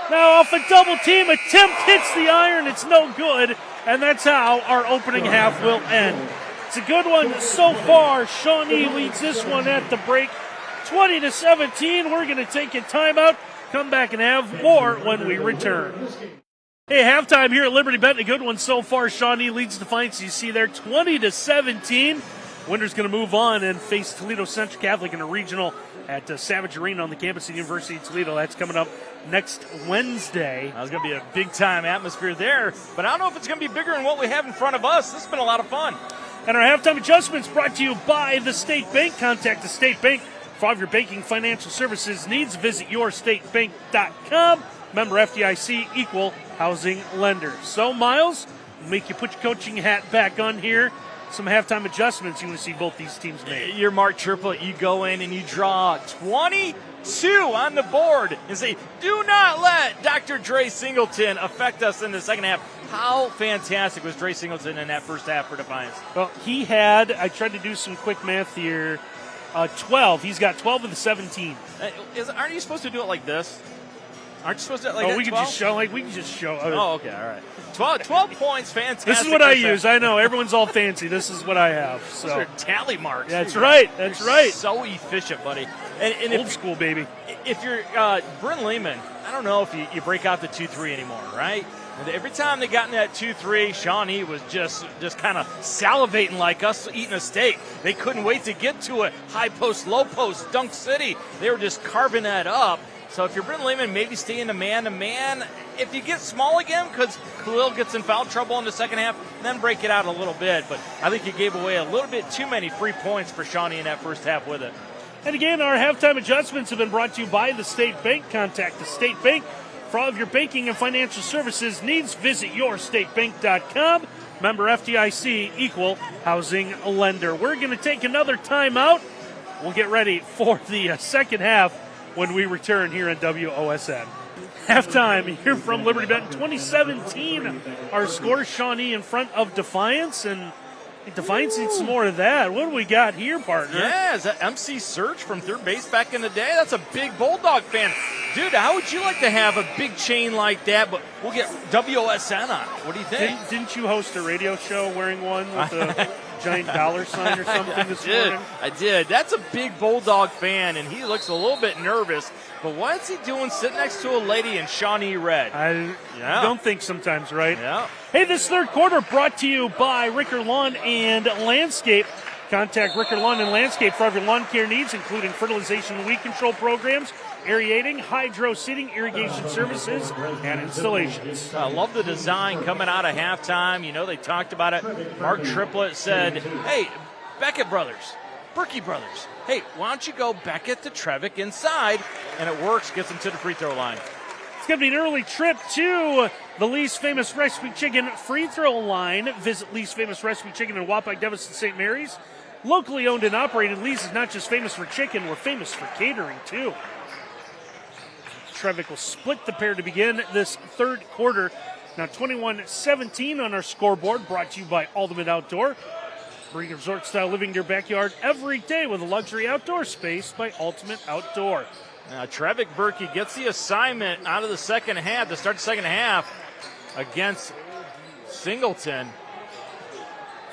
Speaker 1: Now off a double team, attempt hits the iron, it's no good, and that's how our opening half will end. It's a good one so far. Shawnee leads this one at the break, 20-17. We're going to take a timeout, come back and have more when we return. Hey, halftime here at Liberty Bet, a good one so far. Shawnee leads Defiance, you see there, 20-17. Winner's going to move on and face Toledo Central Catholic in a regional at Savage Arena on the campus of the University of Toledo. That's coming up next Wednesday.
Speaker 2: That's going to be a big-time atmosphere there, but I don't know if it's going to be bigger than what we have in front of us. This has been a lot of fun.
Speaker 1: And our halftime adjustments brought to you by the State Bank. Contact the State Bank for all of your banking financial services needs. Visit yourstatebank.com. Member FDIC, equal housing lender. So, Miles, we'll make you put your coaching hat back on here. Some halftime adjustments you want to see both these teams make.
Speaker 2: You're Mark Triplett. You go in and you draw 22 on the board and say, do not let Dr. Dre Singleton affect us in the second half. How fantastic was Dre Singleton in that first half for Defiance?
Speaker 1: Well, he had, I tried to do some quick math here, 12. He's got 12 of the 17.
Speaker 2: Aren't you supposed to do it like this? Aren't you supposed to do it like that?
Speaker 1: We can just show.
Speaker 2: Oh, okay, all right. 12 points, fantastic.
Speaker 1: This is what I use. I know everyone's all fancy. This is what I have. So.
Speaker 2: Those are tally marks.
Speaker 1: That's right. That's right.
Speaker 2: So efficient, buddy. And
Speaker 1: old school, baby.
Speaker 2: If you're Bryn Lehman, I don't know if you break out the 2-3 anymore, right? And every time they got in that 2-3, Shawnee was just kind of salivating like us eating a steak. They couldn't wait to get to it. High post, low post, Dunk City. They were just carving that up. So if you're Bryn Lehman, maybe stay in the man-to-man. If you get small again, because Khalil gets in foul trouble in the second half, then break it out a little bit. But I think you gave away a little bit too many free points for Shawnee in that first half with it.
Speaker 1: And again, our halftime adjustments have been brought to you by the State Bank. Contact the State Bank for all of your banking and financial services needs. Visit yourstatebank.com. Member FDIC, equal housing lender. We're going to take another timeout. We'll get ready for the second half when we return here on WOSN. Halftime here from Liberty Bet 2017. Our score, Shawnee in front of Defiance, and Defiance needs some more of that. What do we got here, partner?
Speaker 2: Yeah, is that MC Search from third base back in the day? That's a big Bulldog fan. Dude, how would you like to have a big chain like that, but we'll get WOSN on it? What do you think?
Speaker 1: Didn't you host a radio show wearing one with a giant dollar sign or something this morning?
Speaker 2: I did. That's a big Bulldog fan, and he looks a little bit nervous. But what's he doing sitting next to a lady in Shawnee red?
Speaker 1: I don't think sometimes, right?
Speaker 2: Yeah.
Speaker 1: Hey, this third quarter brought to you by Ricker Lawn and Landscape. Contact Ricker Lawn and Landscape for all of your lawn care needs, including fertilization and weed control programs, aerating, hydro seeding, irrigation services, and installations.
Speaker 2: I love the design coming out of halftime. You know, they talked about it. Mark Triplett said, hey, Beckett brothers, Berkey brothers, hey, why don't you go Beckett to Trevick inside? And it works, gets them to the free throw line.
Speaker 1: It's going to be an early trip to the Lee's Famous Recipe Chicken free throw line. Visit Lee's Famous Recipe Chicken in Wapak, Davis, and St. Mary's. Locally owned and operated, Lee's is not just famous for chicken, we're famous for catering too. Trevick will split the pair to begin this third quarter. Now 21-17 on our scoreboard, brought to you by Ultimate Outdoor. Bring resort-style living to your backyard every day with a luxury outdoor space by Ultimate Outdoor.
Speaker 2: Now Trevick Berkey gets the assignment out of the second half, to start the second half against Singleton.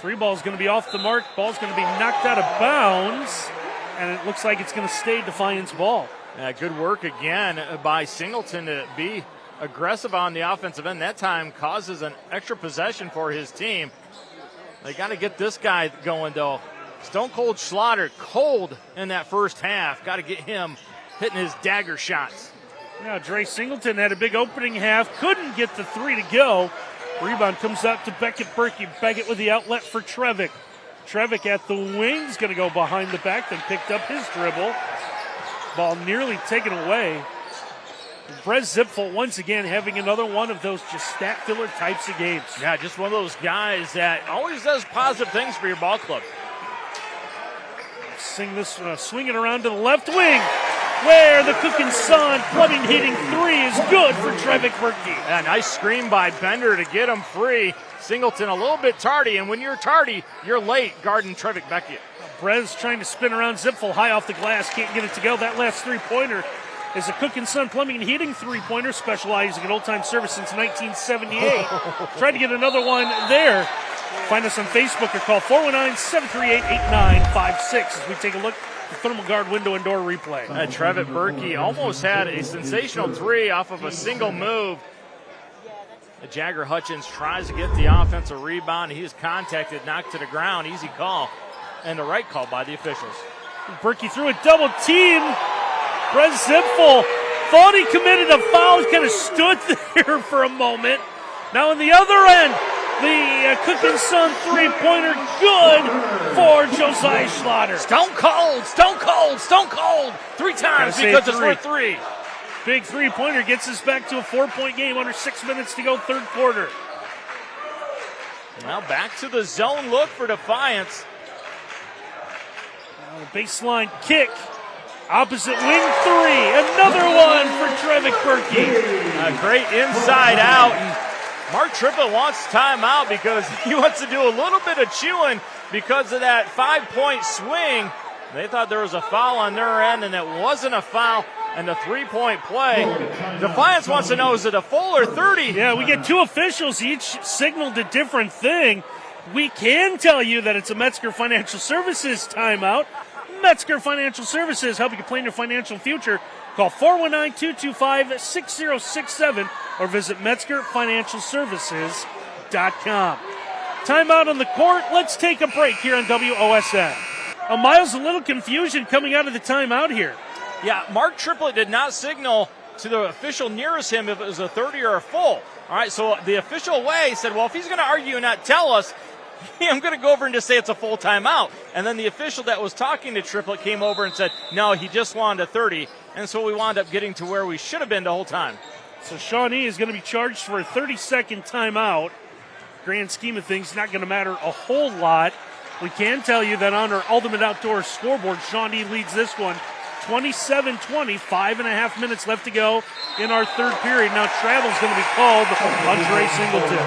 Speaker 1: Three ball's going to be off the mark. Ball's going to be knocked out of bounds, and it looks like it's going to stay Defiance ball.
Speaker 2: Good work again by Singleton to be aggressive on the offensive end. That time causes an extra possession for his team. They got to get this guy going, though. Stone Cold Slaughter, cold in that first half. Got to get him hitting his dagger shots.
Speaker 1: Now, Dre Singleton had a big opening half, couldn't get the three to go. Rebound comes out to Beckett Berkey. Beckett with the outlet for Trevick. Trevick at the wing's going to go behind the back, then picked up his dribble. Ball nearly taken away. Brez Zipfel once again having another one of those just stat filler types of games.
Speaker 2: Yeah, just one of those guys that always does positive things for your ball club.
Speaker 1: Swing it around to the left wing, where the Cookin' Son plumbing heating three is good for Trevick Berkey.
Speaker 2: A nice screen by Bender to get him free. Singleton a little bit tardy, and when you're tardy, you're late guarding Trevick Berkey.
Speaker 1: Brez trying to spin around Zipfel high off the glass, can't get it to go. That last three-pointer is a Cookin' Son plumbing and heating three-pointer, specializing in old-time service since 1978. Tried to get another one there. Find us on Facebook or call 419-738-8956 as we take a look at the thermal guard window and door replay.
Speaker 2: Trevick Berkey almost had a sensational three off of a single move. Jagger Hutchins tries to get the offensive rebound. He is contacted, knocked to the ground. Easy call, and the right call by the officials.
Speaker 1: Berkey threw a double team. Brez Zipfel thought he committed a foul, kind of stood there for a moment. Now on the other end, the Cookin' Son three-pointer, good for Josiah Schlatter.
Speaker 2: Stone cold, stone cold, stone cold. Three times because it's worth three.
Speaker 1: Big three-pointer gets us back to a 4-point game, under 6 minutes to go, third quarter.
Speaker 2: Now back to the zone look for Defiance.
Speaker 1: Now the baseline kick. Opposite wing three. Another one for Trevick Berkey.
Speaker 2: A great inside out. And Mark Triplett wants timeout because he wants to do a little bit of chewing because of that 5-point swing. They thought there was a foul on their end, and it wasn't a foul. And the three-point play. Defiance wants to know, is it a full or 30?
Speaker 1: Yeah, we get two officials. Each signaled a different thing. We can tell you that it's a Metzger Financial Services timeout. Metzger Financial Services, helping you plan your financial future. Call 419-225-6067 or visit MetzgerFinancialServices.com. Timeout on the court. Let's take a break here on WOSN. Miles, a little confusion coming out of the timeout here.
Speaker 2: Yeah, Mark Triplett did not signal to the official nearest him if it was a 30 or a full. All right, so the official away said, well, if he's going to argue and not tell us, I'm going to go over and just say it's a full timeout. And then the official that was talking to Triplett came over and said, no, he just wanted a 30. And so we wound up getting to where we should have been the whole time.
Speaker 1: So Shawnee is going to be charged for a 30-second timeout. Grand scheme of things, not going to matter a whole lot. We can tell you that on our Ultimate Outdoor scoreboard, Shawnee leads this one 27-20, 5.5 minutes left to go in our third period. Now travel's going to be called on Dre Singleton.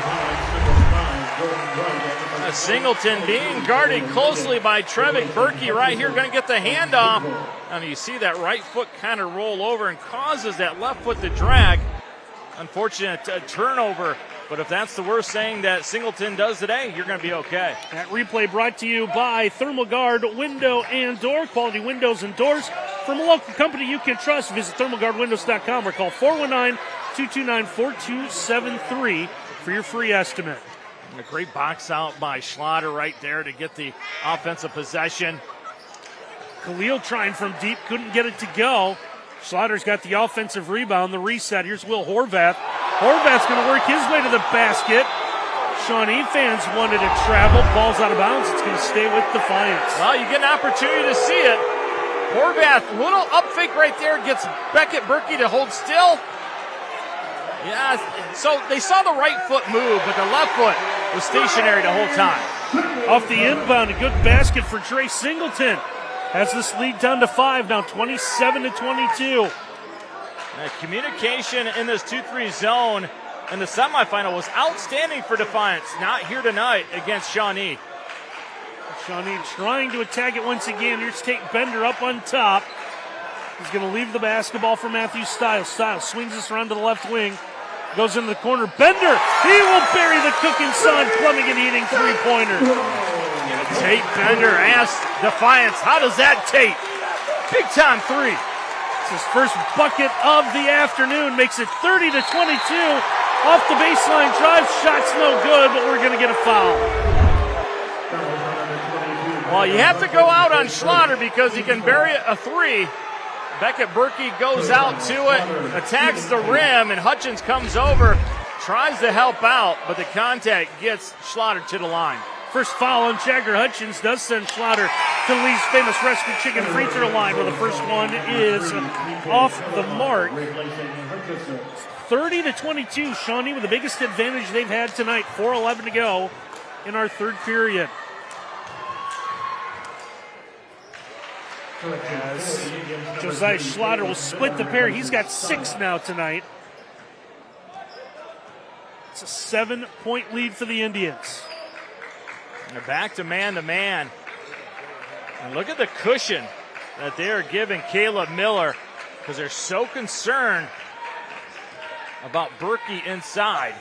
Speaker 2: Singleton being guarded closely by Trevick Berkey right here, going to get the handoff. And you see that right foot kind of roll over and causes that left foot to drag. Unfortunate turnover. But if that's the worst thing that Singleton does today, you're going to be okay.
Speaker 1: That replay brought to you by Thermal Guard Window and Door. Quality windows and doors from a local company you can trust. Visit thermalguardwindows.com or call 419-229-4273 for your free estimate.
Speaker 2: A great box out by Schlatter right there to get the offensive possession.
Speaker 1: Khalil trying from deep, couldn't get it to go. Schlatter's got the offensive rebound, the reset. Here's Will Horvath. Horvath's going to work his way to the basket. Shawnee fans wanted to travel. Ball's out of bounds. It's going to stay with Defiance.
Speaker 2: Well, you get an opportunity to see it. Horvath, little up fake right there, gets Beckett Berkey to hold still. Yeah, so they saw the right foot move, but the left foot was stationary the whole time.
Speaker 1: Off the inbound, a good basket for Trey Singleton. Has this lead down to 5, now 27-22.
Speaker 2: Communication in this 2-3 zone in the semifinal was outstanding for Defiance. Not here tonight against Shawnee.
Speaker 1: Shawnee trying to attack it once again. Here's Tate Bender up on top. He's going to leave the basketball for Matthew Stiles. Stiles swings this around to the left wing. Goes into the corner. Bender, he will bury the cooking son, plumbing and heating three-pointer.
Speaker 2: Tate Bender asks Defiance, how does that Tate? Big time three.
Speaker 1: It's his first bucket of the afternoon. Makes it 30-22. Off the baseline drive. Shot's no good, but we're going to get a foul.
Speaker 2: Well, you have to go out on Schlatter because he can bury a three. Beckett Berkey goes out to it, attacks the rim, and Hutchins comes over, tries to help out, but the contact gets Schlatter to the line.
Speaker 1: First foul on Jagger Hutchins does send Schlatter to Lee's famous Rescue Chicken free throw line, where the first one is off the mark. 30-22, Shawnee with the biggest advantage they've had tonight. 4:11 to go in our third period. As Josiah Schlatter will split the pair. He's got 6 now tonight. It's a 7-point lead for the Indians.
Speaker 2: And they're back to man. And look at the cushion that they are giving Caleb Miller because they're so concerned about Berkey inside.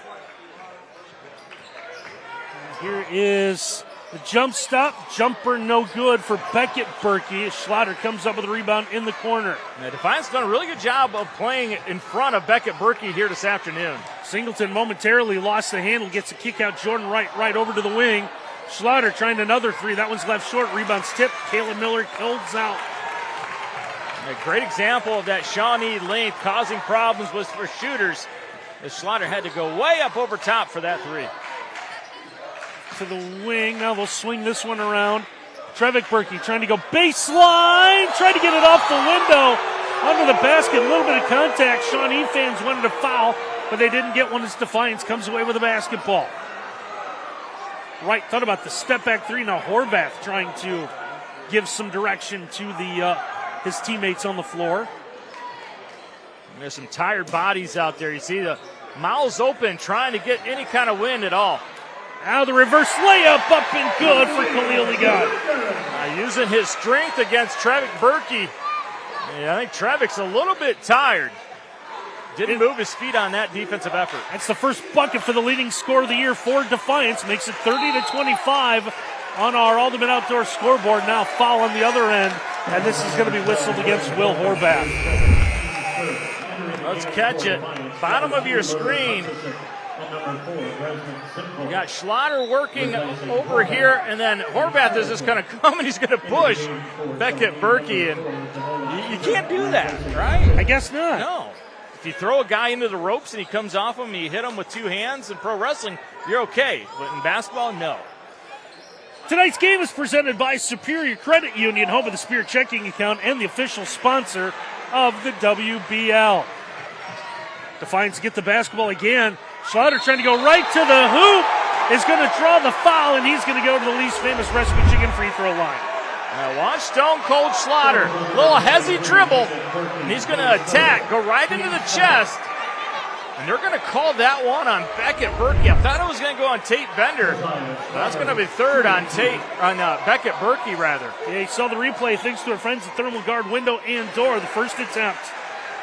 Speaker 1: Here is the jump stop. Jumper no good for Beckett Berkey. Schlatter comes up with a rebound in the corner.
Speaker 2: Now, Defiance done a really good job of playing in front of Beckett Berkey here this afternoon.
Speaker 1: Singleton momentarily lost the handle, gets a kick out. Jordan right over to the wing. Schlatter trying another three. That one's left short. Rebound's tipped. Caleb Miller holds out.
Speaker 2: A great example of that Shawnee length causing problems was for shooters, as Schlatter had to go way up over top for that three.
Speaker 1: To the wing. Now they'll swing this one around. Trevick Berkey trying to go baseline. Trying to get it off the window. Under the basket. A little bit of contact. Shawnee fans wanted a foul, but they didn't get one as Defiance comes away with a basketball. Wright thought about the step back three. Now Horvath trying to give some direction to his teammates on the floor.
Speaker 2: There's some tired bodies out there. You see the mouths open, trying to get any kind of wind at all.
Speaker 1: Now the reverse layup up and good for Khalil Ligon.
Speaker 2: Using his strength against Trevick Berkey. Yeah, I think Trevick's a little bit tired. Didn't move his feet on that defensive effort.
Speaker 1: That's the first bucket for the leading scorer of the year for Defiance. Makes it 30-25 on our Ultimate Outdoor scoreboard. Now foul on the other end, and this is going to be whistled against Will Horvath.
Speaker 2: Let's catch it. Bottom of your screen. You got Schlatter working over here, and then Horvath is just going to come and he's going to push Beckett Berkey, and you can't do that, right?
Speaker 1: I guess not.
Speaker 2: No. If you throw a guy into the ropes and he comes off him and you hit him with 2 hands in pro wrestling, you're okay. But in basketball, no.
Speaker 1: Tonight's game is presented by Superior Credit Union, home of the Spear checking account and the official sponsor of the WBL. Defiance get the basketball again. Schlatter trying to go right to the hoop, is going to draw the foul, and he's going to go to the least famous Rescue Chicken free throw line.
Speaker 2: Now watch Stone Cold Schlatter. Little hezzy dribble, and he's going to attack, go right into the chest. And they're going to call that one on Beckett Berkey. I thought it was going to go on Tate Bender. That's going to be third on Beckett Berkey, rather.
Speaker 1: Yeah, he saw the replay thanks to our friends at Thermal Guard Window and Door. The first attempt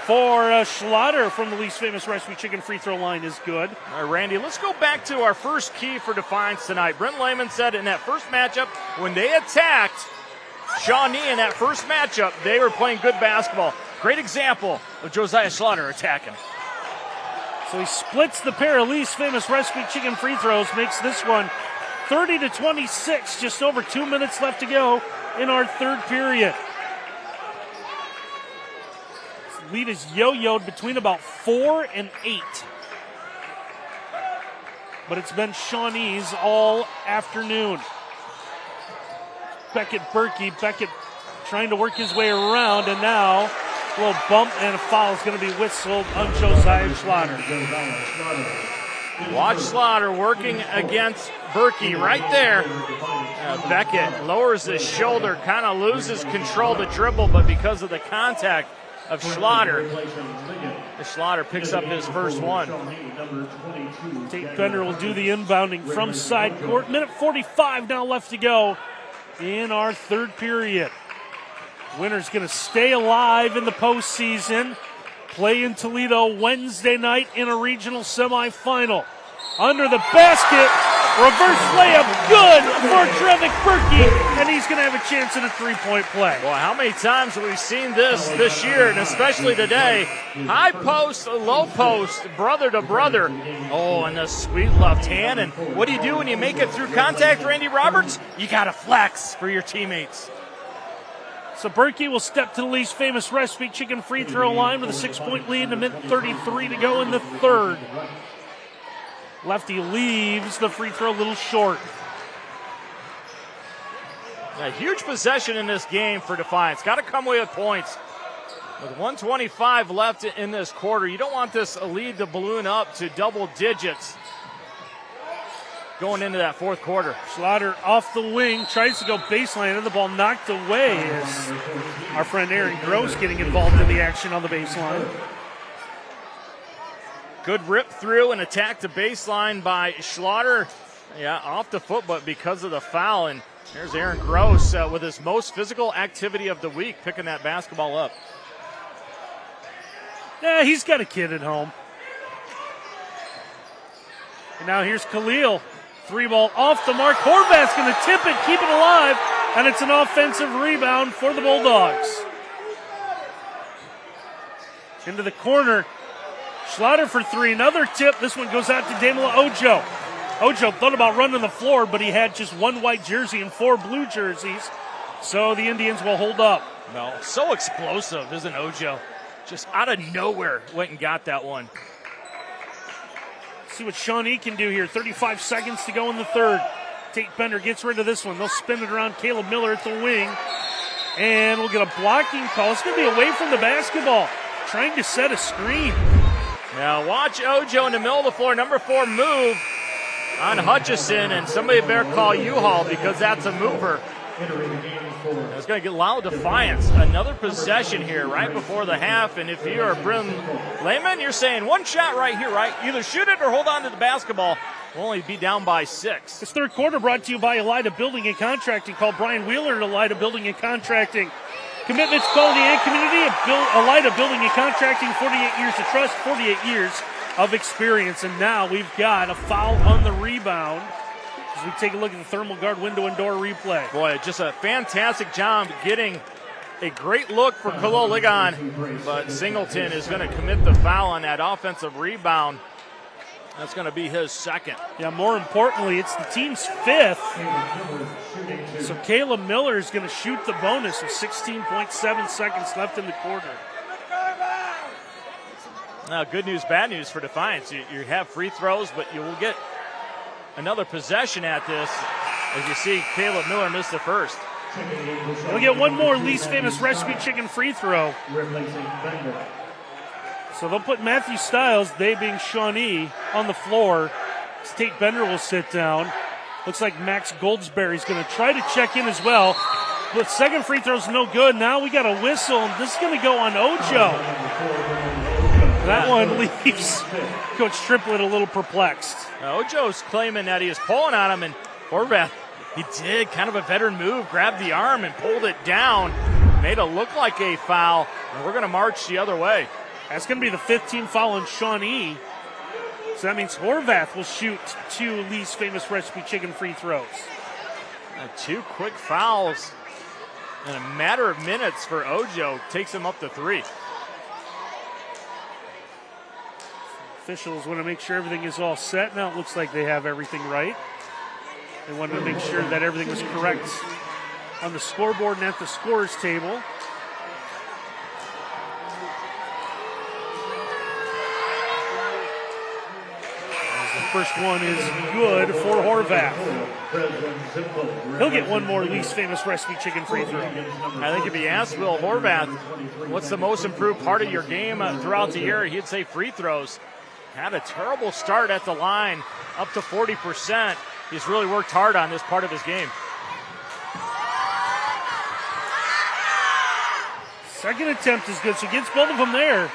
Speaker 1: for Schlatter from the least famous Rescue Chicken free throw line is good.
Speaker 2: All right, Randy, let's go back to our first key for Defiance tonight. Brent Lehman said in that first matchup, when they attacked Shawnee in that first matchup, they were playing good basketball. Great example of Josiah Schlatter attacking.
Speaker 1: So he splits the pair of Lee's Famous Recipe chicken free throws, makes this one 30-26, just over 2 minutes left to go in our third period. Lead is yo-yoed between about 4 and 8. But it's been Shawnee's all afternoon. Berkey trying to work his way around, and now a little bump and a foul is going to be whistled on Josiah Slaughter.
Speaker 2: Watch Slaughter working against Berkey right there. Beckett lowers his shoulder, kind of loses control of the dribble, but because of the contact of Slaughter, Slaughter picks up his first one.
Speaker 1: Tate Bender will do the inbounding from side court. Minute 45 now left to go in our third period. Winner's going to stay alive in the postseason. Play in Toledo Wednesday night in a regional semifinal. Under the basket, reverse layup, good for Trevik Berkey, and he's going to have a chance at a three-point play.
Speaker 2: Boy, how many times have we seen this year, and especially today? High post, low post, brother to brother. Oh, and the sweet left hand. And what do you do when you make it through contact, Randy Roberts? You got to flex for your teammates.
Speaker 1: So Berkey will step to the Lee's Famous Recipe chicken free throw line with a 6-point lead and a minute 33 to go in the third. Lefty leaves the free throw a little short.
Speaker 2: A huge possession in this game for Defiance. Got to come away with points. With 1:25 left in this quarter, you don't want this lead to balloon up to double digits going into that fourth quarter.
Speaker 1: Slaughter off the wing, tries to go baseline, and the ball knocked away as our friend Aaron Gross getting involved in the action on the baseline.
Speaker 2: Good rip through and attack to baseline by Slaughter. Yeah, off the foot, but because of the foul. And there's Aaron Gross with his most physical activity of the week, picking that basketball up.
Speaker 1: Yeah, he's got a kid at home. And now here's Khalil. Three ball off the mark. Horvath's going to tip it, keep it alive, and it's an offensive rebound for the Bulldogs. Into the corner. Slaughter for three. Another tip. This one goes out to Damola Ojo. Ojo thought about running the floor, but he had just one white jersey and four blue jerseys. So the Indians will hold up.
Speaker 2: No, so explosive, isn't Ojo? Just out of nowhere went and got that one.
Speaker 1: See what Shawnee can do here. 35 seconds to go in the third. Tate Bender gets rid of this one. They'll spin it around Caleb Miller at the wing. And we'll get a blocking call. It's going to be away from the basketball. Trying to set a screen.
Speaker 2: Now watch Ojo in the middle of the floor. Number 4 move on Hutchison. And somebody better call U-Haul because that's a mover. It's going to get loud Defiance. Another possession here right before the half. And if you're Bryn Lehman, you're saying one shot right here, right? Either shoot it or hold on to the basketball. We'll only be down by 6.
Speaker 1: This third quarter brought to you by Elida Building and Contracting. Call Brian Wheeler at Elida Building and Contracting. Commitments, quality, and community. Elida Building and Contracting, 48 years of trust, 48 years of experience. And now we've got a foul on the rebound. As we take a look at the thermal guard window and door replay.
Speaker 2: Boy, just a fantastic job getting a great look for Khalil Ligon, but Singleton is going to commit the foul on that offensive rebound. That's going to be his second.
Speaker 1: Yeah, more importantly, it's the team's 5th. So Caleb Miller is going to shoot the bonus with 16.7 seconds left in the quarter.
Speaker 2: Now, good news, bad news for Defiance. You have free throws, but you will get another possession at this as you see Caleb Miller miss the first.
Speaker 1: We'll get one more Lee's Famous Recipe chicken free throw. So they'll put Matthew Stiles, they being Shawnee, on the floor. Tate Bender will sit down. Looks like Max Goldsberry's going to try to check in as well. But second free throw's no good. Now we got a whistle, and this is going to go on Ojo. That one leaves Coach Triplett a little perplexed.
Speaker 2: Now, Ojo's claiming that he was pulling on him, and Horvath, he did kind of a veteran move, grabbed the arm and pulled it down, made it look like a foul, and we're going to march the other way.
Speaker 1: That's going to be the 5th team foul on Shawnee. So that means Horvath will shoot 2 Lee's Famous Recipe chicken free throws.
Speaker 2: 2 quick fouls in a matter of minutes for Ojo takes him up to 3.
Speaker 1: Officials want to make sure everything is all set. Now it looks like they have everything right. They wanted to make sure that everything was correct on the scoreboard and at the scorer's table. The first one is good for Horvath. He'll get one more least famous recipe chicken free throw.
Speaker 2: I think if you ask Will Horvath, what's the most improved part of your game throughout the year, he'd say free throws. Had a terrible start at the line, up to 40%. He's really worked hard on this part of his game.
Speaker 1: Second attempt is good, so gets both of them there.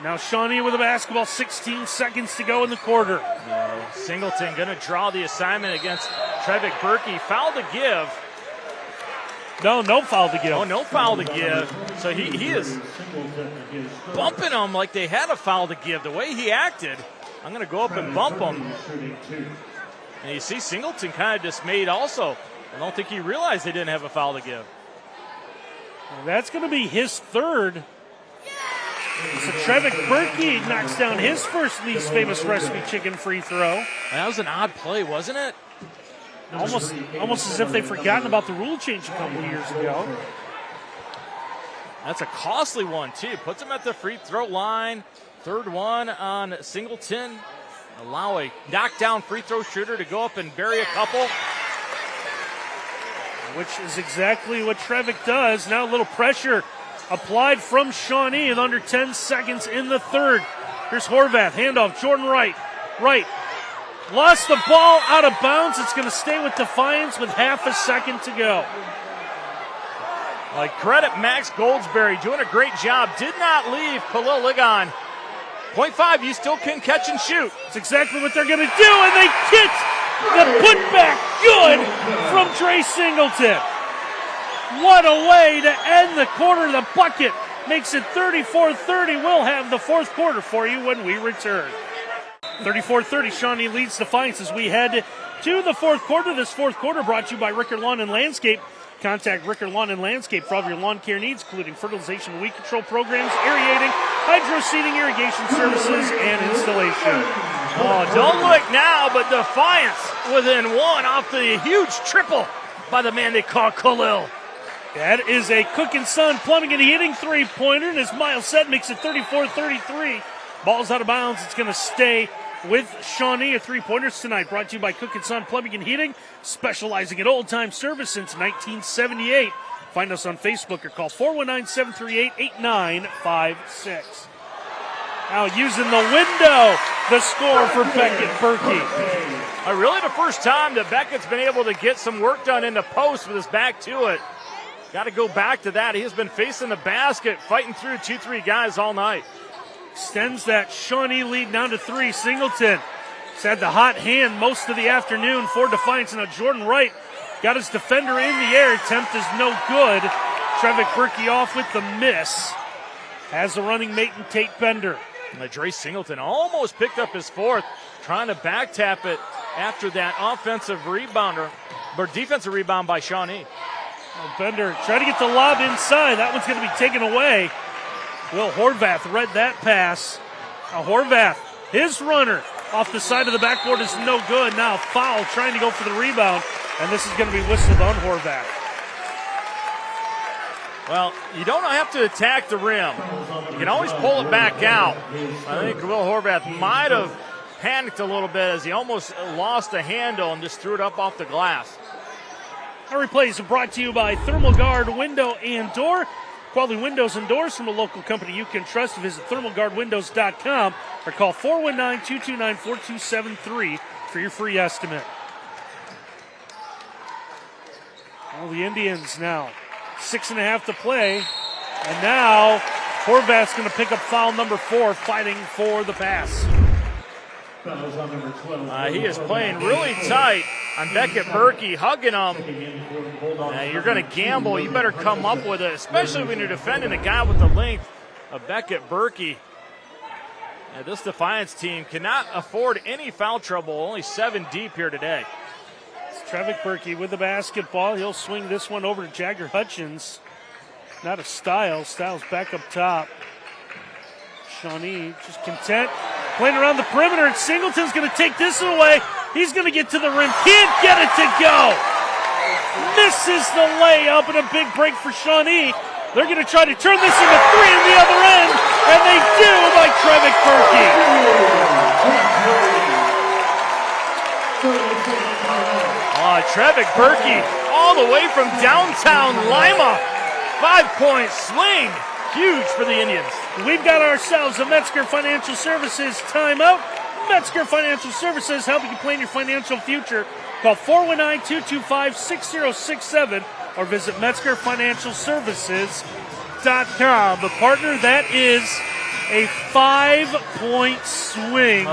Speaker 1: Now Shawnee with the basketball, 16 seconds to go in the quarter.
Speaker 2: Singleton going to draw the assignment against Trevick Berkey. Foul to give.
Speaker 1: No foul to give.
Speaker 2: Oh, no foul to give. So he is bumping them like they had a foul to give. The way he acted, I'm going to go up and bump him. And you see Singleton kind of dismayed also. I don't think he realized they didn't have a foul to give.
Speaker 1: Well, that's going to be his third. So Trevick Berkey knocks down his first least famous recipe chicken free throw.
Speaker 2: That was an odd play, wasn't it?
Speaker 1: Almost as if they've forgotten about the rule change a couple years ago.
Speaker 2: That's a costly one, too. Puts him at the free throw line. Third one on Singleton. Allow a knockdown free throw shooter to go up and bury a couple.
Speaker 1: Which is exactly what Trevick does. Now a little pressure applied from Shawnee with under 10 seconds in the third. Here's Horvath, handoff, Jordan Wright. Lost the ball out of bounds. It's going to stay with Defiance with half a second to go.
Speaker 2: Like credit Max Goldsberry, doing a great job. Did not leave Khalil Ligon. 0.5, you still can catch and shoot.
Speaker 1: That's exactly what they're going to do, and they get the putback good from Trey Singleton. What a way to end the quarter. The bucket makes it 34-30. We'll have the fourth quarter for you when we return. 34-30, Shawnee leads Defiance as we head to the fourth quarter. This fourth quarter brought to you by Ricker Lawn and Landscape. Contact Ricker Lawn and Landscape for all of your lawn care needs, including fertilization and weed control programs, aerating, hydro seeding, irrigation services, and installation.
Speaker 2: Oh, don't look now, but Defiance within one off the huge triple by the man they call Khalil.
Speaker 1: That is a Cook & Son plumbing and heating three-pointer, and as Miles said, makes it 34-33. Ball's out of bounds. It's going to stay with Shawnee. A three-pointers tonight brought to you by Cook & Son Plumbing and Heating, specializing in old-time service since 1978. Find us on Facebook or call 419-738-8956. Now using the window, the score for Beckett Berkey.
Speaker 2: Really the first time that Beckett's been able to get some work done in the post with his back to it. Got to go back to that. He has been facing the basket, fighting through 2-3 guys all night.
Speaker 1: Extends that Shawnee lead down to 3. Singleton has had the hot hand most of the afternoon for Defiance. Now Jordan Wright got his defender in the air. Attempt is no good. Trevick Berkey off with the miss. Has the running mate in Tate Bender.
Speaker 2: Dre Singleton almost picked up his fourth, trying to back tap it after that defensive rebound by Shawnee.
Speaker 1: Well, Bender tried to get the lob inside. That one's going to be taken away. Will Horvath read that pass. Now Horvath, his runner off the side of the backboard is no good. Now foul, trying to go for the rebound, and this is going to be whistled on Horvath.
Speaker 2: Well, you don't have to attack the rim. You can always pull it back out. I think Will Horvath might have panicked a little bit as he almost lost the handle and just threw it up off the glass.
Speaker 1: Our replays are brought to you by Thermal Guard Window and Door. Quality windows and doors from a local company you can trust. Visit thermalguardwindows.com or call 419-229-4273 for your free estimate. Well, the Indians now 6.5 to play. And now Horvath's going to pick up foul number 4, fighting for the pass.
Speaker 2: He is playing really tight on Beckett Berkey, hugging him. You're going to gamble. You better come up with it, especially when you're defending a guy with the length of Beckett Berkey. This Defiance team cannot afford any foul trouble, only 7 deep here today.
Speaker 1: It's Trevick Berkey with the basketball. He'll swing this one over to Jagger Hutchins. Not a Styles. Styles back up top. Shawnee just content playing around the perimeter, and Singleton's going to take this away. He's going to get to the rim. Can't get it to go. Misses the layup, and a big break for Shawnee. They're going to try to turn this into three in the other end, and they do by Trevick Berkey.
Speaker 2: Trevick Berkey all the way from downtown Lima. 5-point swing. Huge for the Indians.
Speaker 1: We've got ourselves a Metzger Financial Services timeout. Metzger Financial Services, helping you plan your financial future. Call 419-225-6067 or visit MetzgerFinancialServices.com. The partner, that is a 5-point swing.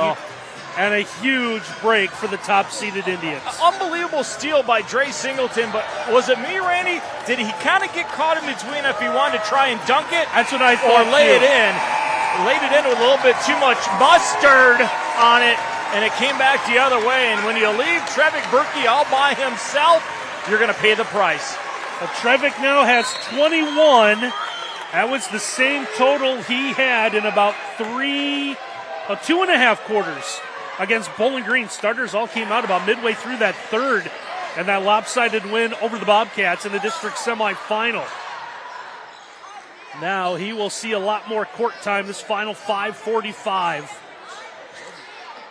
Speaker 1: And a huge break for the top-seeded Indians.
Speaker 2: Unbelievable steal by Dre Singleton, but was it me, Randy? Did he kind of get caught in between if he wanted to try and dunk it?
Speaker 1: That's what I thought,
Speaker 2: or lay it in. Laid it in with a little bit too much mustard on it, and it came back the other way. And when you leave Trevick Berkey all by himself, you're going to pay the price.
Speaker 1: Well, Trevick now has 21. That was the same total he had in about 2.5 quarters. Against Bowling Green. Starters all came out about midway through that third, and that lopsided win over the Bobcats in the district semifinal. Now he will see a lot more court time this final 5:45.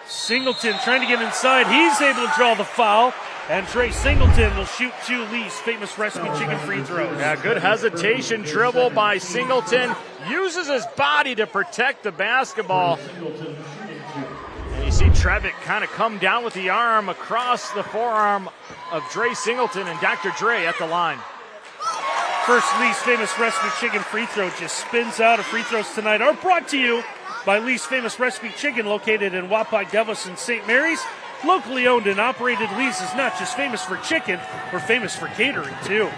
Speaker 1: Singleton trying to get inside. He's able to draw the foul, and Trey Singleton will shoot two Lee's famous recipe chicken free throws.
Speaker 2: Yeah, good hesitation dribble by Singleton. Uses his body to protect the basketball. You see Trevick kind of come down with the arm across the forearm of Dre Singleton, and Dr. Dre at the line.
Speaker 1: First Lee's famous recipe chicken free throw just spins out of free throws tonight are brought to you by Lee's famous recipe chicken, located in Wapai, Devils, and St. Mary's. Locally owned and operated, Lee's is not just famous for chicken, we're famous for catering too.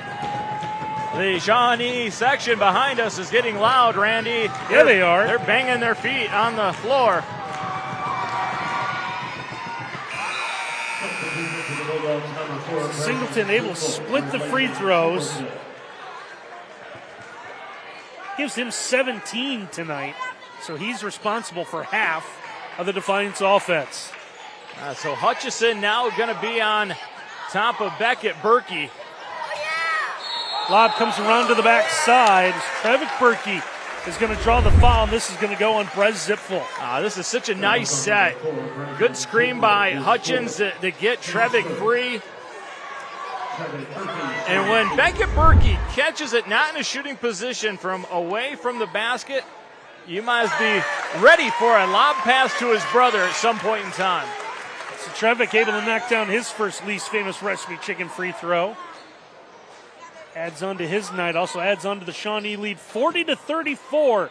Speaker 2: The Shawnee section behind us is getting loud, Randy.
Speaker 1: Yeah, they are.
Speaker 2: They're banging their feet on the floor.
Speaker 1: Singleton able to split the free throws. Gives him 17 tonight, so he's responsible for half of the Defiance offense.
Speaker 2: So Hutchison now going to be on top of Beckett Berkey.
Speaker 1: Lob comes around to the backside. Trevick Berkey is going to draw the foul, and this is going to go on Brez Zipfel.
Speaker 2: This is such a nice set. Good screen by Hutchins to get Trevick free. And when Beckett Berkey catches it not in a shooting position from away from the basket, you might be ready for a lob pass to his brother at some point in time.
Speaker 1: So Trevick able to knock down his first Lee's famous recipe chicken free throw. Adds on to his night, also adds on to the Shawnee lead 40-34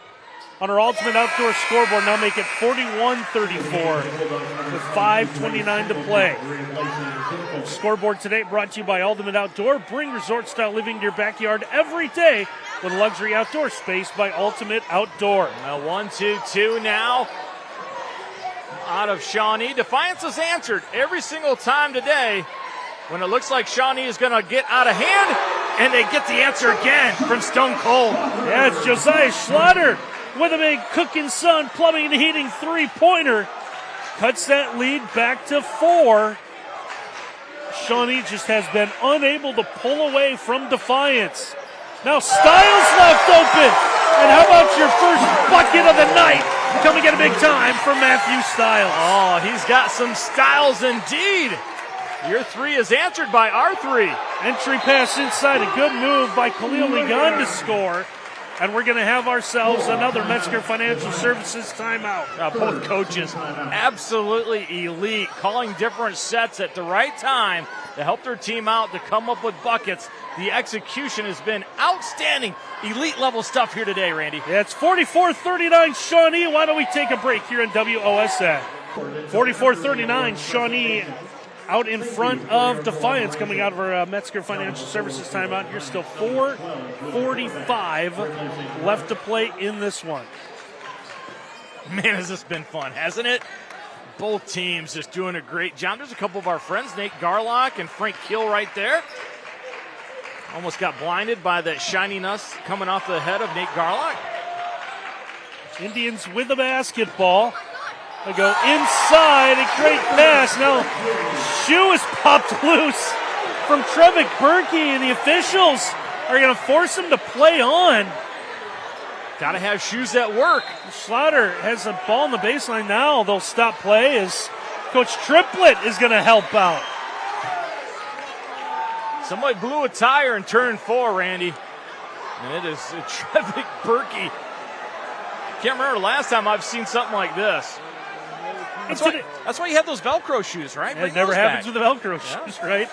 Speaker 1: on our Ultimate Outdoor scoreboard. Now make it 41-34 with 5:29 to play. Scoreboard today brought to you by Ultimate Outdoor. Bring resort-style living to your backyard every day with a luxury outdoor space by Ultimate Outdoor.
Speaker 2: Now 1-2-2 now out of Shawnee. Defiance has answered every single time today when it looks like Shawnee is going to get out of hand, and they get the answer again from Stone Cold.
Speaker 1: Yeah, it's Josiah Schlatter with a big cooking sun plumbing and heating three-pointer. Cuts that lead back to 4. Shawnee just has been unable to pull away from Defiance. Now Styles left open. And how about your first bucket of the night coming at a big time from Matthew Styles?
Speaker 2: Oh, he's got some styles indeed. Your three is answered by our three.
Speaker 1: Entry pass inside, a good move by Khalil Ligan to score. And we're going to have ourselves another Metzger Financial Services timeout.
Speaker 2: Both coaches absolutely elite, calling different sets at the right time to help their team out to come up with buckets. The execution has been outstanding. Elite level stuff here today, Randy.
Speaker 1: Yeah, it's 44-39 Shawnee. Why don't we take a break here in WOSN? 44-39 Shawnee out in front of Defiance coming out of our Metzger Financial Services timeout. Here's still 4:45 left to play in this one.
Speaker 2: Man, has this been fun, hasn't it? Both teams just doing a great job. There's a couple of our friends, Nate Garlock and Frank Kill right there. Almost got blinded by that shininess coming off the head of Nate Garlock.
Speaker 1: Indians with the basketball. They go inside, a great pass. Now, shoe is popped loose from Trevick Berkey, and the officials are going to force him to play on.
Speaker 2: Got to have shoes that work.
Speaker 1: Schlatter has a ball in the baseline now. They'll stop play as Coach Triplett is going to help out.
Speaker 2: Somebody blew a tire in turn 4, Randy. And it is Trevick Berkey. Can't remember the last time I've seen something like this. That's why you have those Velcro shoes, right?
Speaker 1: It never happens with the Velcro shoes, right?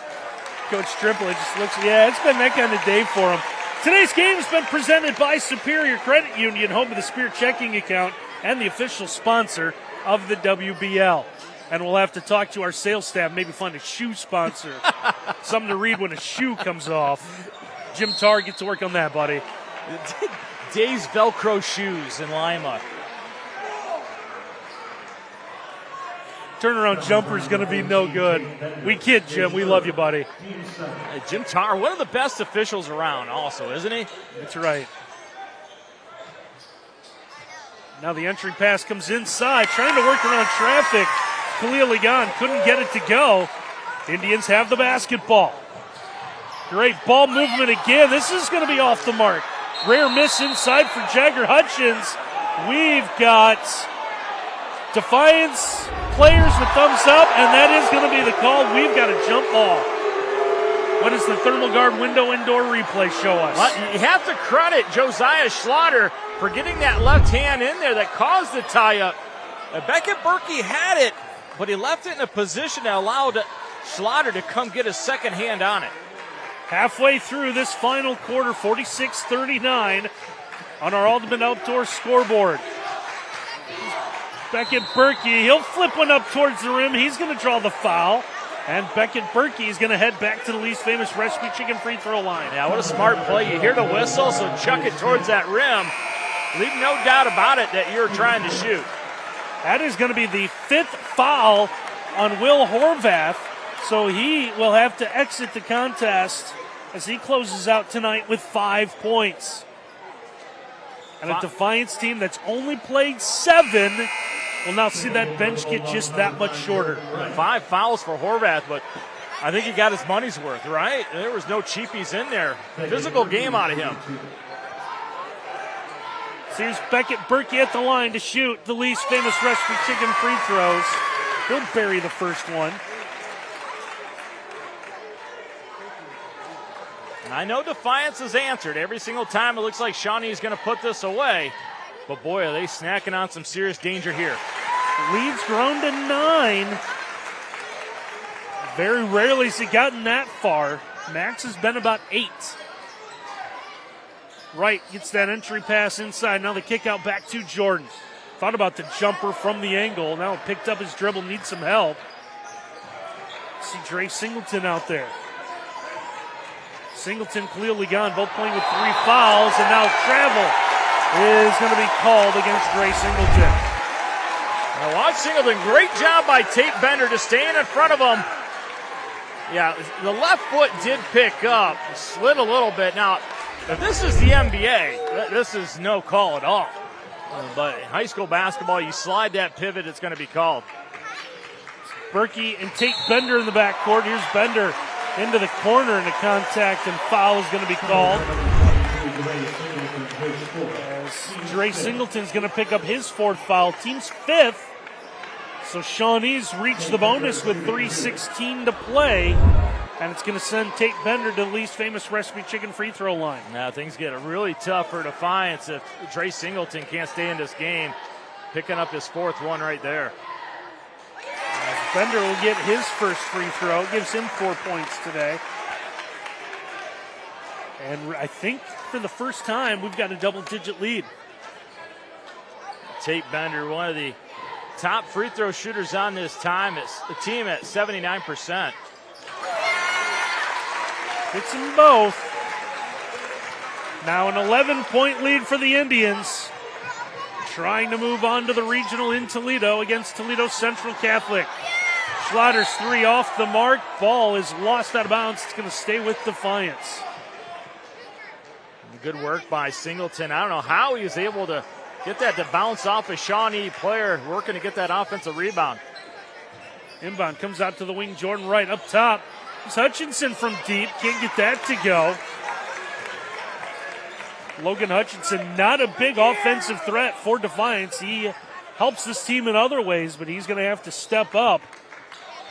Speaker 1: Coach Triplett just looks, it's been that kind of day for him. Today's game has been presented by Superior Credit Union, home of the Spear checking account and the official sponsor of the WBL. And we'll have to talk to our sales staff, maybe find a shoe sponsor. Something to read when a shoe comes off. Jim Tarr, get to work on that, buddy.
Speaker 2: Days Velcro shoes in Lima.
Speaker 1: Turnaround jumper is going to be no good. We kid, Jim. We love you, buddy.
Speaker 2: Jim Tarr, one of the best officials around also, isn't he?
Speaker 1: That's right. Now the entry pass comes inside, trying to work around traffic. Khalil Ligon couldn't get it to go. Indians have the basketball. Great ball movement again. This is going to be off the mark. Rare miss inside for Jagger Hutchins. We've got Defiance players with thumbs up, and that is going to be the call. We've got a jump ball. What does the thermal guard window indoor replay show us?
Speaker 2: Well, you have to credit Josiah Schlatter for getting that left hand in there that caused the tie-up. Beckett Berkey had it, but he left it in a position that allowed Schlatter to come get his second hand on it.
Speaker 1: Halfway through this final quarter, 46-39 on our Ultimate Outdoor scoreboard. Beckett Berkey, he'll flip one up towards the rim. He's going to draw the foul. And Beckett Berkey is going to head back to the least famous Recipe Chicken free throw line.
Speaker 2: Yeah, what a smart play. You hear the whistle, so chuck it towards that rim. Leave no doubt about it that you're trying to shoot.
Speaker 1: That is going to be the 5th foul on Will Horvath. So he will have to exit the contest as he closes out tonight with 5 points. And a Defiance team that's only played 7 will now see that bench get just that much shorter.
Speaker 2: 5 fouls for Horvath, but I think he got his money's worth, right? There was no cheapies in there. Physical game out of him.
Speaker 1: So here's Beckett Berkey at the line to shoot the least famous Recipe Chicken free throws. He'll bury the first one.
Speaker 2: And I know Defiance has answered. Every single time it looks like Shawnee is going to put this away. But boy, are they snacking on some serious danger here.
Speaker 1: Lead's grown to 9. Very rarely has he gotten that far. Max has been about 8. Wright gets that entry pass inside. Now the kick out back to Jordan. Thought about the jumper from the angle. Now picked up his dribble, needs some help. See Dre Singleton out there. Singleton, Khalil Ligon, both playing with 3 fouls, and now travel is going to be called against Dre Singleton.
Speaker 2: Now watch Singleton, great job by Tate Bender to stay in front of him. Yeah, the left foot did pick up, slid a little bit. Now, if this is the NBA, this is no call at all. But in high school basketball, you slide that pivot, it's going to be called.
Speaker 1: Berkey and Tate Bender in the backcourt. Here's Bender into the corner, and a contact and foul is going to be called. As Dre Singleton's going to pick up his 4th foul, team's 5th. So Shawnee's reached the bonus with 3:16 to play, and it's going to send Tate Bender to the least famous Recipe Chicken free throw line.
Speaker 2: Now things get really tough for Defiance if Dre Singleton can't stay in this game. Picking up his 4th one right there.
Speaker 1: Bender will get his first free throw. Gives him 4 points today. And I think for the first time, we've got a double-digit lead.
Speaker 2: Tate Bender, one of the top free throw shooters on this time. It's the team at 79%.
Speaker 1: Hits them both. Now an 11-point lead for the Indians. Trying to move on to the regional in Toledo against Toledo Central Catholic. Schlotter's 3 off the mark. Ball is lost out of bounds. It's going to stay with Defiance.
Speaker 2: Good work by Singleton. I don't know how he was able to get that to bounce off a Shawnee player working to get that offensive rebound.
Speaker 1: Inbound comes out to the wing. Jordan Wright up top. It's Hutchinson from deep. Can't get that to go. Logan Hutchinson, not a big offensive threat for Defiance. He helps this team in other ways, but he's going to have to step up.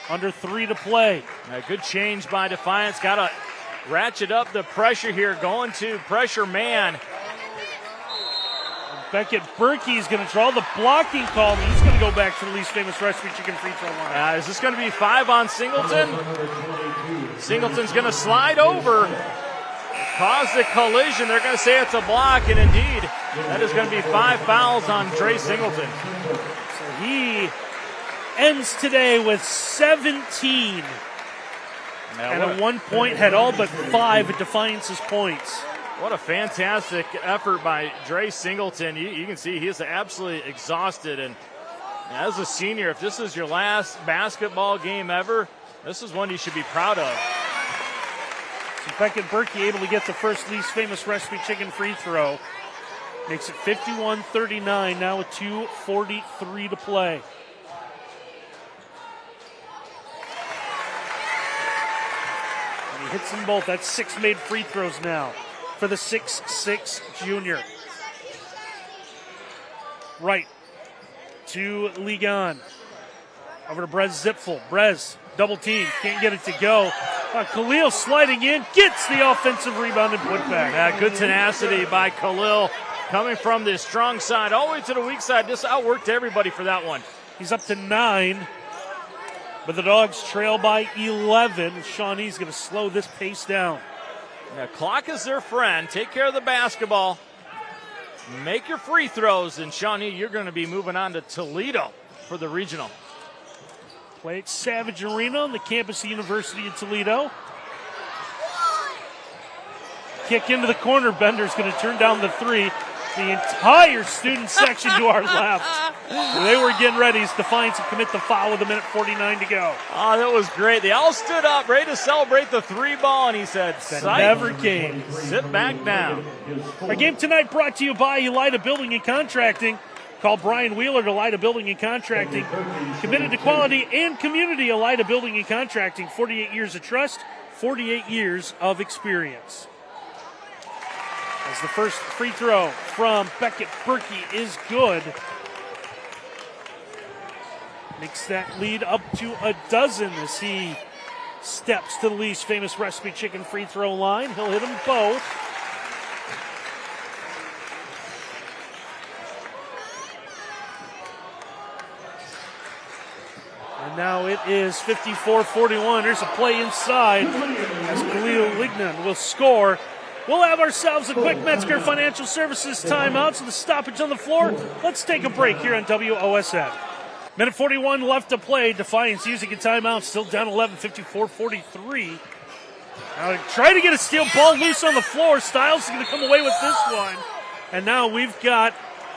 Speaker 1: Under 3 to play.
Speaker 2: A good change by Defiance. Got to ratchet up the pressure here. Going to pressure man.
Speaker 1: Beckett Berkey is going to draw the blocking call. He's going to go back to the least famous recipe chicken free throw line.
Speaker 2: Is this going to be 5 on Singleton? Singleton's going to slide over. Cause the collision. They're going to say it's a block, and indeed, that is going to be 5 fouls on Dre Singleton.
Speaker 1: So he ends today with 17. And at one point had all but 5 at Defiance's points.
Speaker 2: What a fantastic effort by Dre Singleton. You can see he is absolutely exhausted. And as a senior, if this is your last basketball game ever, this is one you should be proud of.
Speaker 1: So Beckett Berkey able to get the first least famous recipe chicken free throw. Makes it 51-39 now with 2:43 to play. Hits them both. That's 6 made free throws now for the 6'6 junior. Right to Ligon. Over to Brez Zipfel. Brez, double team. Can't get it to go. Khalil sliding in. Gets the offensive rebound and put back.
Speaker 2: Good tenacity by Khalil. Coming from the strong side all the way to the weak side. Just outworked everybody for that one.
Speaker 1: He's up to 9. But the Dogs trail by 11. Shawnee's going to slow this pace down.
Speaker 2: The clock is their friend. Take care of the basketball. Make your free throws. And Shawnee, you're going to be moving on to Toledo for the regional.
Speaker 1: Play at Savage Arena on the campus of the University of Toledo. Kick into the corner. Bender's going to turn down the 3. The entire student section to our left. They were getting ready as Defiance to commit the foul with 1:49 to go.
Speaker 2: Oh, that was great. They all stood up, ready to celebrate the 3 ball, and he said,
Speaker 1: that never came.
Speaker 2: Sit back down.
Speaker 1: Our game tonight brought to you by Elida Building and Contracting. Call Brian Wheeler to Elida Building and Contracting. Committed to quality and community. Elida Building and Contracting. 48 years of trust, 48 years of experience. As the first free throw from Beckett Berkey is good. Makes that lead up to a dozen as he steps to the least famous recipe chicken free throw line. He'll hit them both. And now it is 54-41. There's a play inside as Khalil Lignan will score. We'll have ourselves a quick Metzger Financial Services timeout, so the stoppage on the floor. Let's take a break here on WOSN. Minute 41 left to play. Defiance using a timeout, still down 11, 54-43. Now try to get a steal ball loose on the floor. Stiles is going to come away with this one. And now we've got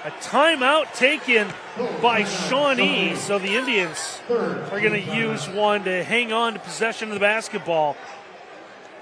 Speaker 1: a timeout taken by Shawnee, so the Indians are going to use one to hang on to possession of the basketball.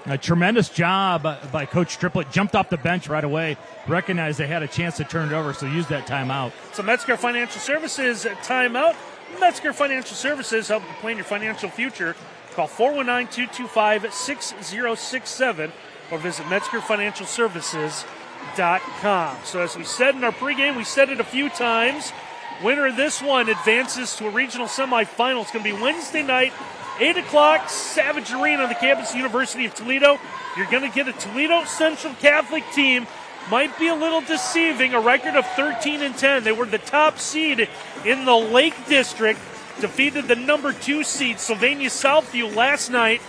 Speaker 3: A tremendous job by Coach Triplett. Jumped off the bench right away, recognized they had a chance to turn it over, so used that timeout.
Speaker 1: So Metzger Financial Services timeout. Metzger Financial Services help you plan your financial future. Call 419-225-6067 or visit MetzgerFinancialServices.com. So as we said in our pregame, we said it a few times, winner of this one advances to a regional semifinal. It's going to be Wednesday night, 8 o'clock, Savage Arena on the campus of the University of Toledo. You're going to get a Toledo Central Catholic team. Might be a little deceiving, a record of 13-10. They were the top seed in the Lake District, defeated the number 2 seed, Sylvania Southview, last night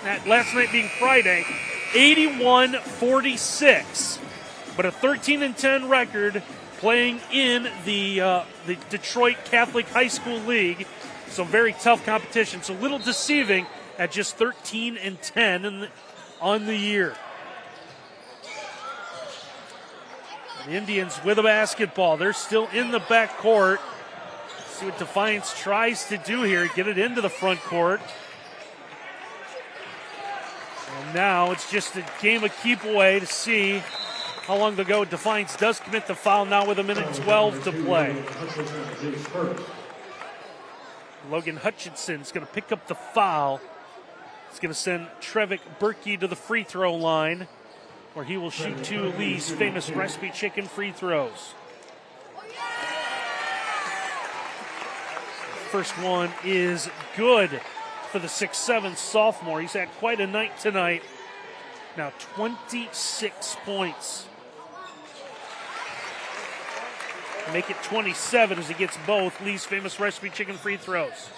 Speaker 1: being Friday, 81-46. But a 13-10 record playing in the Detroit Catholic High School League. So very tough competition. So a little deceiving at just 13-10 on the year. The Indians with a basketball. They're still in the back court. See what Defiance tries to do here. Get it into the front court. And now it's just a game of keep away to see how long they'll go. Defiance does commit the foul now with 1:12 to play. Logan Hutchinson's going to pick up the foul. It's going to send Trevick Berkey to the free throw line, where he will shoot 2 of Lee's famous recipe chicken free throws. First one is good for the 6'7" sophomore. He's had quite a night tonight. Now 26 points. Make it 27 as he gets both Lee's famous recipe chicken free throws.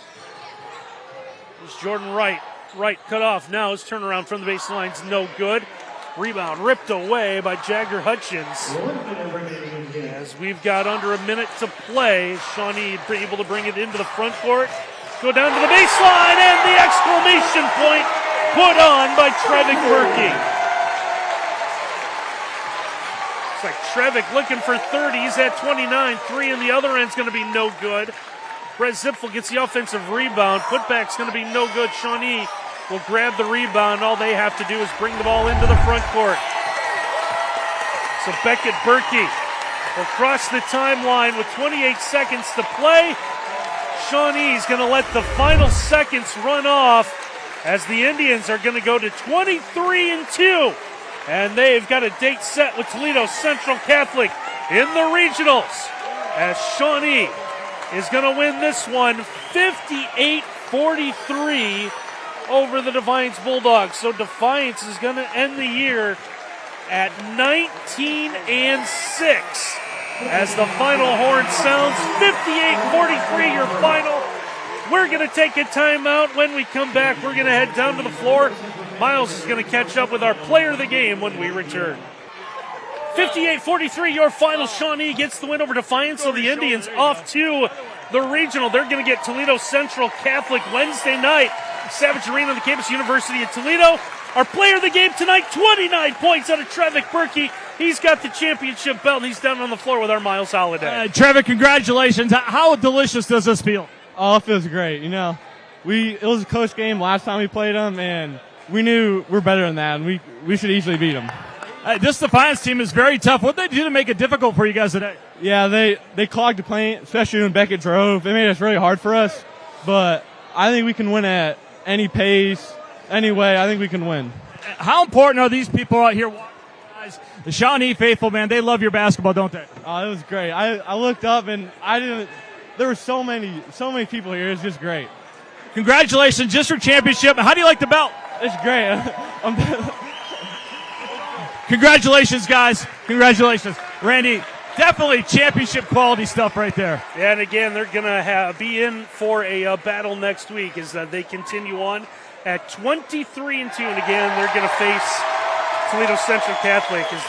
Speaker 1: There's Jordan Wright. Wright cut off. Now his turnaround from the baseline's no good. Rebound ripped away by Jagger Hutchins. As we've got under a minute to play, Shawnee able to bring it into the front court. Go down to the baseline, and the exclamation point put on by Trevick Berkey. It's like Trevick looking for 30. He's at 29. 3 in the other end's going to be no good. Brett Zipfel gets the offensive rebound. Putback's going to be no good. Shawnee will grab the rebound. All they have to do is bring the ball into the front court. So Beckett Berkey will cross the timeline with 28 seconds to play. Shawnee's going to let the final seconds run off as the Indians are going to go to 23-2. And they've got a date set with Toledo Central Catholic in the regionals, as Shawnee is going to win this one 58-43 over the Defiance Bulldogs. So Defiance is going to end the year at 19-6 as the final horn sounds. 58-43 your final. We're going to take a timeout. When we come back, we're going to head down to the floor. Miles is going to catch up with our player of the game when we return. 58-43 your final. Shawnee gets the win over Defiance. So the Indians off to the regional. They're going to get Toledo Central Catholic Wednesday night. Savage Arena on the campus University of Toledo. Our player of the game tonight, 29 points out of Trevick Berkey. He's got the championship belt, and he's down on the floor with our Miles Holliday.
Speaker 3: Trevick, congratulations. How delicious does this feel?
Speaker 4: Oh, it feels great. You know, it was a close game last time we played them, and we knew we're better than that, and we should easily beat them.
Speaker 3: This Defiance team is very tough. What did they do to make it difficult for you guys today?
Speaker 4: Yeah, they clogged the paint, especially when Beckett drove. It made it really hard for us, but I think we can win at any pace, any way. I think we can win.
Speaker 3: How important are these people out here? Guys, the Shawnee faithful, man, they love your basketball, don't they?
Speaker 4: Oh, it was great. I looked up, and there were so many people here. It was just great.
Speaker 3: Congratulations, district championship. How do you like the belt?
Speaker 4: It's great.
Speaker 3: Congratulations, guys. Congratulations. Randy, definitely championship quality stuff right there.
Speaker 1: Yeah, and again, they're going to be in for a battle next week as they continue on at 23-2. And again, they're going to face Toledo Central Catholic as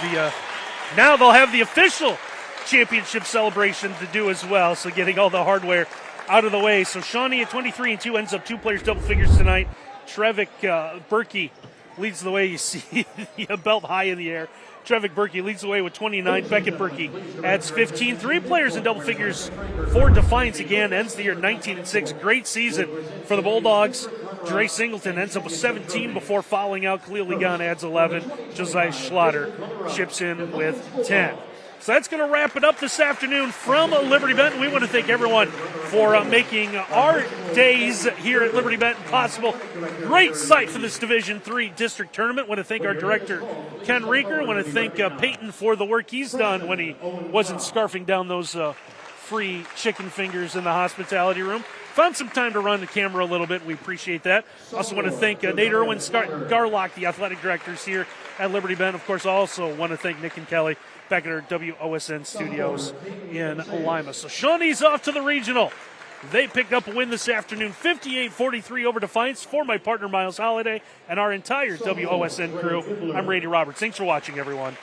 Speaker 1: now they'll have the official championship celebration to do as well. So getting all the hardware out of the way. So Shawnee at 23-2 ends up 2 players double figures tonight. Trevick Berkey leads the way. You see the belt high in the air. Trevick Berkey leads the way with 29. Beckett Berkey adds 15. 3 players in double figures for Defiance again. Ends the year 19-6. Great season for the Bulldogs. Dre Singleton ends up with 17 before fouling out. Khalil Ligon adds 11. Josiah Schlatter chips in with 10. So that's going to wrap it up this afternoon from Liberty Benton. We want to thank everyone for making our days here at Liberty Benton possible. Great site for this Division III district tournament. Want to thank our director, Ken Rieger. Want to thank Peyton for the work he's done when he wasn't scarfing down those free chicken fingers in the hospitality room. Found some time to run the camera a little bit. We appreciate that. Also want to thank Nate Irwin, Garlock, the athletic directors here at Liberty Benton. Of course, also want to thank Nick and Kelly back at our WOSN studios in Lima. So Shawnee's off to the regional. They picked up a win this afternoon, 58-43 over Defiance. For my partner, Miles Holliday, and our entire WOSN crew, I'm Randy Roberts. Thanks for watching, everyone.